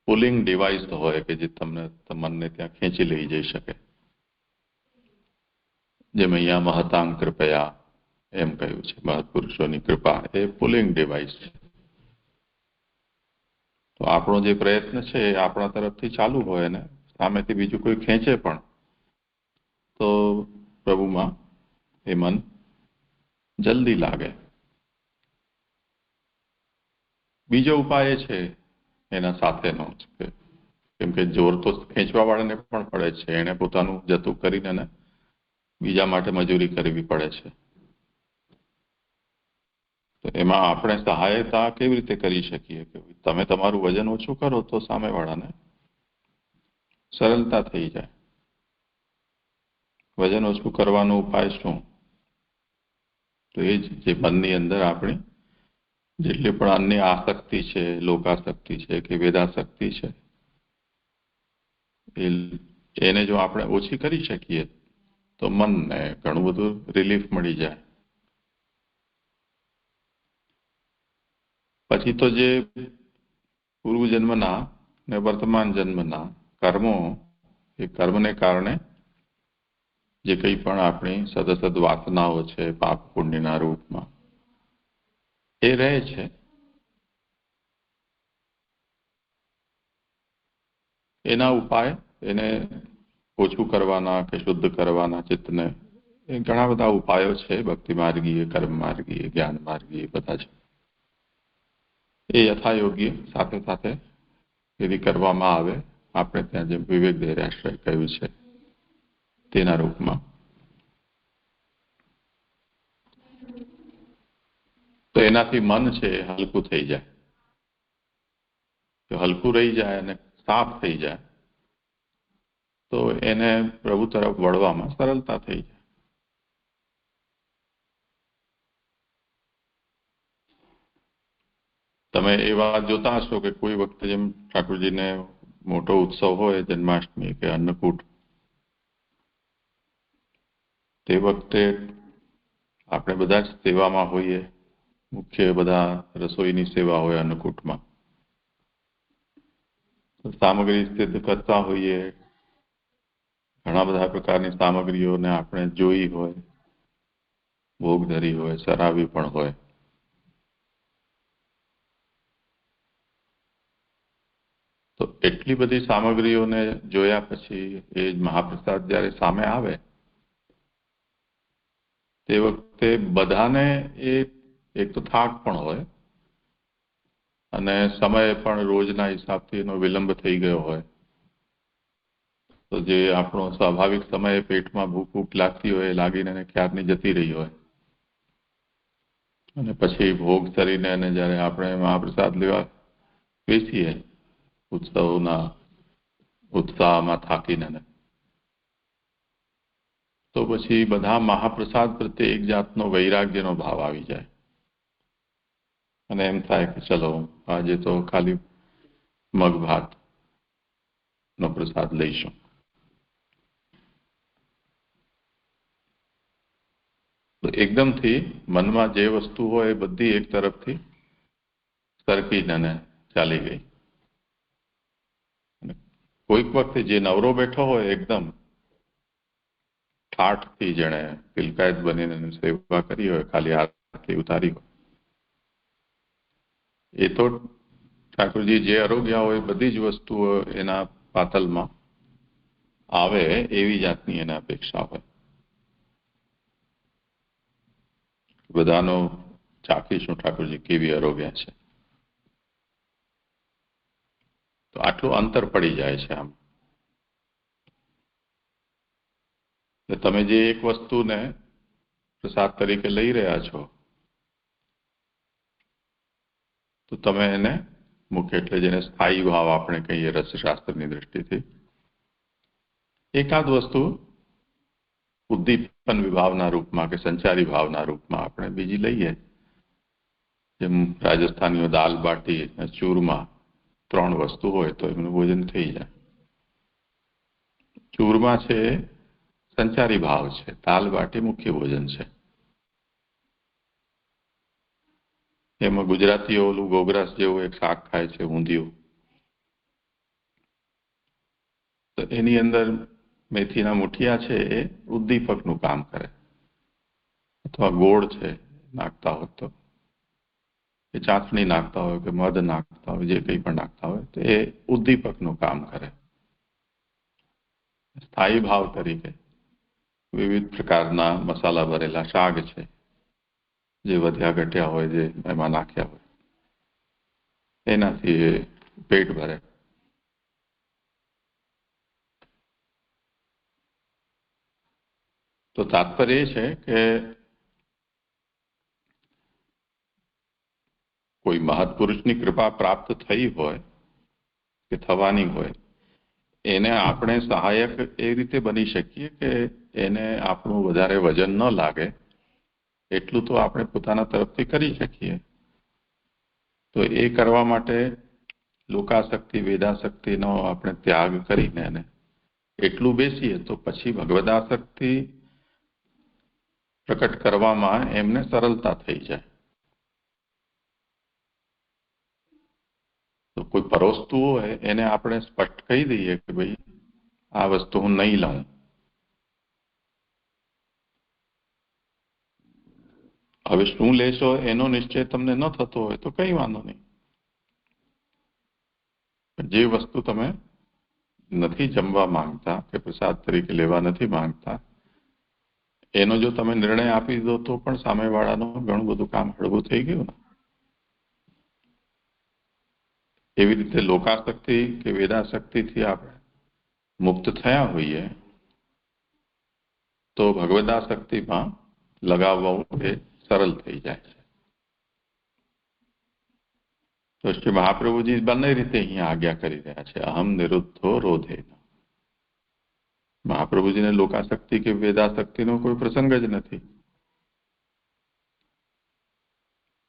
પુલિંગ ડિવાઇસ હોય કે જે તમને મનને ત્યાં ખેંચી લઈ જઈ શકે. જેમ અહીંયા મહતાંગ કૃપયા એમ કહ્યું છે, મહત્પુરુષોની કૃપા એ પુલિંગ ડિવાઇસ છે. તો આપણો જે પ્રયત્ન છે એ આપણા તરફથી ચાલુ હોય ને સામેથી બીજું કોઈ ખેંચે પણ તો પ્રભુમાં એ મન જલ્દી લાગે. બીજો ઉપાય છે એના સાથેનો કેમ કે જોર તો ખેંચવા વાળાને પણ પડે છે, એને પોતાનું જતું કરીને બીજા માટે મજૂરી કરવી પડે છે. તો એમાં આપણે સહાયતા કેવી રીતે કરી શકીએ કે તમે તમારું વજન ઓછું કરો તો સામેવાળાને સરળતા થઈ જાય. વજન ઓછું કરવાનો ઉપાય શું? તો એ જ જે મનની અંદર આપણી જેટલી પણ અન્ય આસક્તિ છે, લોકાસક્તિ છે કે વેદાસક્તિ છે, એને જો આપણે ઓછી કરી શકીએ તો મનને ઘણું બધું રિલીફ મળી જાય. પછી તો જે પૂર્વજન્મના ને વર્તમાન જન્મના કર્મો, એ કર્મને કારણે જે કંઈ પણ આપણી સદસદ વાસનાઓ છે પાપ પુણ્યના રૂપમાં એ રહે છે. એના ઉપાય, એને ઓછું કરવાના કે શુદ્ધ કરવાના ચિત્તને, એ ઘણા બધા ઉપાયો છે. ભક્તિ માર્ગીય, કર્મ માર્ગીય, જ્ઞાન માર્ગીય બધા છે. એ યથાયોગ્ય સાથે સાથે यदि કરવામાં આવે, આપણે ત્યાં જેમ વિવેક ધૈર્યાશ્રય કહ્યું છે તેના રૂપમાં, તો એનાથી મન છે હલકું થઈ જાય. જો હલકું રહી જાય અને સાફ થઈ જાય તો એને પ્રભુ તરફ વળવામાં સરળતા થઈ જાય. તમે એ વાત જોતા હશો કે કોઈ વખતે જેમ ઠાકોરજીને મોટો ઉત્સવ હોય, જન્માષ્ટમી કે અન્નકૂટ, તે વખતે આપણે બધા જ સેવામાં હોઈએ. મુખ્ય બધા રસોઈની સેવા હોય અન્નકૂટમાં, સામગ્રી સિદ્ધ કરતા હોઈએ. ઘણા બધા પ્રકારની સામગ્રીઓને આપણે જોઈ હોય, ભોગ ધરી હોય, ચરાવી પણ હોય. તો એટલી બધી સામગ્રીઓને જોયા પછી એ મહાપ્રસાદ જ્યારે સામે આવે તે વખતે બધાને એક તો થાક પણ હોય અને સમય પણ રોજના હિસાબથી એનો વિલંબ થઈ ગયો હોય. તો જે આપણો સ્વાભાવિક સમય પેટમાં ભૂખ લાગતી હોય એ લાગીને ક્યારની જતી રહી હોય, અને પછી ભોગ કરીને અને જ્યારે આપણે મહાપ્રસાદ લેવા બેસીએ ઉત્સવના ઉત્સાહમાં થાકીને, તો પછી બધા મહાપ્રસાદ પ્રત્યે એક જાતનો વૈરાગ્યનો ભાવ આવી જાય અને એમ થાય કે ચલો આજે તો ખાલી મગ ભાત નો પ્રસાદ લઈશું. તો એકદમથી મનમાં જે વસ્તુ હોય એ બધી એક તરફથી સરકીને ચાલી ગઈ. કોઈક વખતે જે નવરો બેઠો હોય એકદમ ઠાઠથી જેણે પિલકાયત બનીને સેવા કરી હોય, ખાલી આરતી ઉતારી હોય, એ તો ઠાકોરજી જે આરોગ્ય હોય બધી જ વસ્તુઓ એના પાતલમાં આવે એવી જાતની એને અપેક્ષા હોય. બધાનો ચાખીશું ઠાકોરજી કેવી આરોગ્ય છે. તો આટલું અંતર પડી જાય છે આમ. તમે જે એક વસ્તુને પ્રસાદ તરીકે લઈ રહ્યા છો તો તમે એને મુખ્ય, એટલે જેને સ્થાયી ભાવ આપણે કહીએ રસશાસ્ત્રની દ્રષ્ટિથી, એકાદ વસ્તુ ઉદ્દીપન વિભાવના રૂપમાં કે સંચારી ભાવના રૂપમાં આપણે બીજી લઈએ. જેમ રાજસ્થાનીઓ દાલ બાટી ચૂરમા 3 વસ્તુ હોય તો એમનું ભોજન થઈ જાય. ચૂરમા છે સંચારી ભાવ છે, દાલ બાટી મુખ્ય ભોજન છે. એમાં ગુજરાતીઓ ઓલું ગોગરાસ જેવું એક શાક ખાય છે, ઊંધિયું. તો એની અંદર મેથીના મુઠિયા છે એ ઉદ્દીપકનું કામ કરે, અથવા ગોળ છે નાખતા હોય તો, એ ચાસણી નાખતા હોય કે મધ નાખતા હોય, જે કંઈ પણ નાખતા હોય તો એ ઉદ્દીપકનું કામ કરે. સ્થાયી ભાવ તરીકે વિવિધ પ્રકારના મસાલા ભરેલા શાક છે, જે વધ્યા ઘટ્યા હોય, જે એમાં નાખ્યા હોય, એનાથી એ પેટ ભરે. તો તાત્પર્ય એ છે કે કોઈ મહત્પુરુષની કૃપા પ્રાપ્ત થઈ હોય કે થવાની હોય, એને આપણે સહાયક એ રીતે બની શકીએ કે એને આપણું વધારે વજન ન લાગે એટલું તો આપણે પોતાના તરફથી કરી શકીએ. તો એ કરવા માટે લોકાશક્તિ વેદાશક્તિનો આપણે ત્યાગ કરીને એને એટલું બેસીએ તો પછી ભગવદાશક્તિ પ્રકટ કરવામાં એમને સરળતા થઈ જાય. તો કોઈ પરોસતું હોય એને આપણે સ્પષ્ટ કહી દઈએ કે ભાઈ આ વસ્તુ હું નહીં લઉં. હવે શું લેશો એનો નિશ્ચય તમને ન થતો હોય તો કઈ વાંધો નહીં. જે વસ્તુ તમે નથી જમવા માંગતા કે પ્રસાદ તરીકે લેવા નથી માંગતા એનો જો તમે નિર્ણય આપી દો તો પણ સામેવાળાનું ઘણું બધું કામ હળવું થઈ ગયું ને. એવી રીતે લોકાસક્તિ કે વેદાસક્તિથી આપણે મુક્ત થયા હોઈએ તો ભગવદાસક્તિમાં લગાવવું એ સરળ થઈ જાય છે. તો શ્રી મહાપ્રભુજી બંને રીતે અહીંયા આજ્ઞા કરી રહ્યા છે. અહમ નિરુદ્ધો રોધે. મહાપ્રભુજીને લોકાસક્તિ કે વેદાસક્તિનો કોઈ પ્રસંગ જ નથી.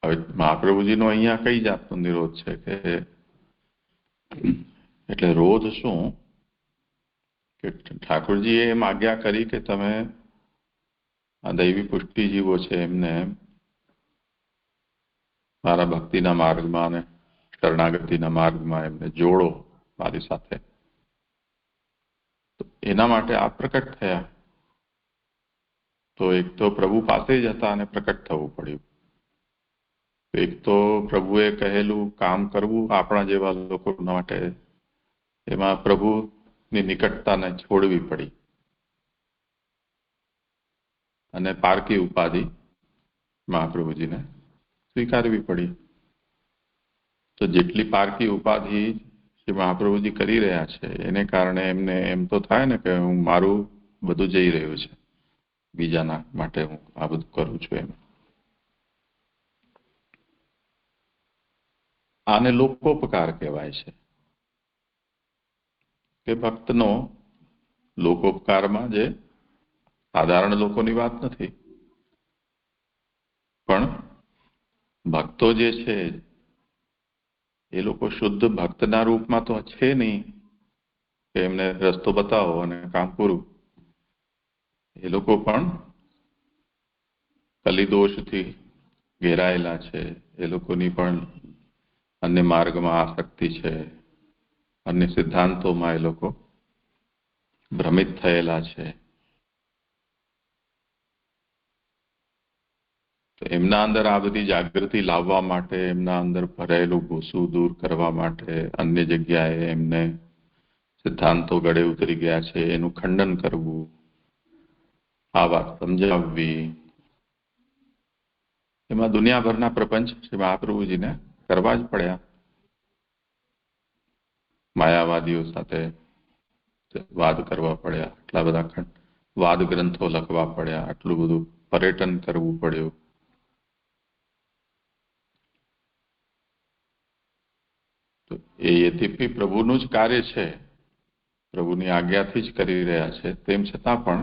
હવે મહાપ્રભુજીનો અહીંયા કઈ જાતનો નિરોધ છે કે એટલે રોધ શું કે ઠાકોરજીએ એમ આજ્ઞા કરી કે તમે આ દૈવી પુષ્ટિજીવો છે એમને મારા ભક્તિના માર્ગમાં અને શરણાગતિના માર્ગમાં એમને જોડો મારી સાથે. એના માટે આ પ્રકટ થયા. તો એક તો પ્રભુ પાસે જ હતા અને પ્રકટ થવું પડ્યું. એક તો પ્રભુએ કહેલું કામ કરવું આપણા જેવા લોકો માટે એમાં પ્રભુની નિકટતાને છોડવી પડી અને પારકી ઉપાધિ મહાપ્રભુજીને સ્વીકારવી પડી. તો જેટલી પારકી ઉપાધિ શ્રી મહાપ્રભુજી કરી રહ્યા છે એને કારણે એમને એમ તો થાય ને કે હું મારું બધું જઈ રહ્યું છે, બીજાના માટે હું આ બધું કરું છું. એમ આને લોકોપકાર કહેવાય છે કે ભક્તનો લોકોપકારમાં જે સાધારણ લોકોની વાત નથી પણ ભક્તો જે છે એ લોકો શુદ્ધ ભક્તના રૂપમાં તો છે નહીં કે એમને રસ્તો બતાવો અને કામ પૂરું. એ લોકો પણ કલિદોષથી ઘેરાયેલા છે. એ લોકોની પણ અન્ય માર્ગમાં આસક્તિ છે, અન્ય સિદ્ધાંતોમાં એ લોકો ભ્રમિત થયેલા છે. તો એમના અંદર આ બધી જાગૃતિ લાવવા માટે, એમના અંદર ભરાયેલું ભૂસું દૂર કરવા માટે અન્ય જગ્યાએ એમને સિદ્ધાંતો ગળે ઉતરી ગયા છે એનું ખંડન કરવું, આ વાત સમજાવવી, એમાં દુનિયાભરના પ્રપંચ શ્રી મહાપ્રભુજીને કરવા જ પડ્યા. માયાવાદીઓ સાથે વાદ કરવા પડ્યા, આટલા બધા વાદ ગ્રંથો લખવા પડ્યા, આટલું બધું પર્યટન કરવું પડ્યું. તો એ યદ્યપી પ્રભુનું જ કાર્ય છે, પ્રભુની આજ્ઞાથી જ કરી રહ્યા છે, તેમ છતાં પણ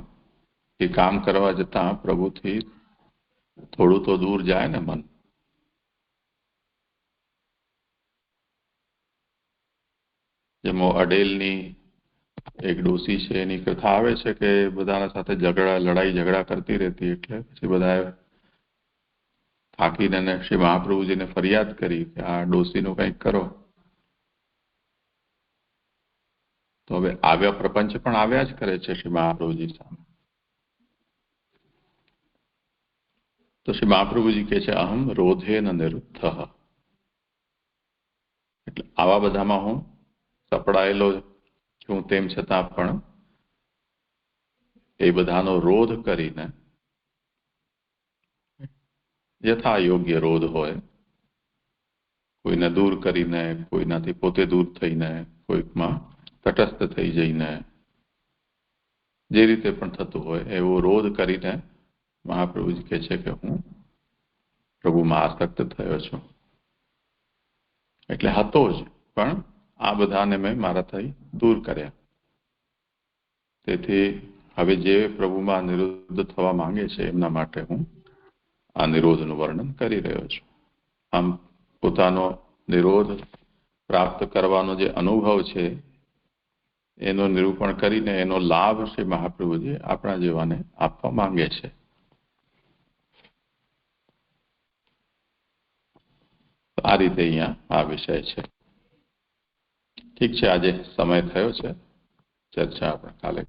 એ કામ કરવા જતાં પ્રભુથી થોડું તો દૂર જાય ને મન. જેમાં અડેલની એક ડોસી છે એની કથા આવે છે કે બધાના સાથે લડાઈ ઝઘડા કરતી રહેતી, એટલે પછી બધાએ થાકીને શ્રી મહાપ્રભુજીને ફરિયાદ કરી કે આ ડોસીનું કંઈક કરો. તો હવે આવ્યા પ્રપંચ પણ આવ્યા જ કરે છે શ્રી મહાપ્રભુજી સામે. તો શ્રી મહાપ્રભુજી કહે છે અહમ રોધેન નિરુદ્ધ. એટલે આવા બધામાં હું સપડાયેલો છું, તેમ છતાં પણ એ બધાનો રોધ કરીને યથા યોગ્ય રોધ હોય, કોઈને દૂર કરીને, કોઈનાથી પોતે દૂર થઈને, કોઈકમાં તટસ્થ થઈ જઈને, જે રીતે પણ થતું હોય એવો રોધ કરીને મહાપ્રભુજી કહે છે કે હું પ્રભુમાં આસક્ત થયો છું. એટલે હતો જ, પણ આ બધાને મેં મારાથી દૂર કર્યા. તેથી હવે જે પ્રભુમાં નિરુદ્ધ થવા માંગે છે એમના માટે હું આ નિરોધનું વર્ણન કરી રહ્યો છું. આમ પોતાનો નિરોધ પ્રાપ્ત કરવાનો જે અનુભવ છે એનું નિરૂપણ કરીને એનો લાભ શ્રી મહાપ્રભુજી આપણા જેવાને આપવા માંગે છે. આ રીતે અહીંયા આ વિષય છે. ઠીક છે, આજે સમય થયો છે, ચર્ચા આપણે કાલે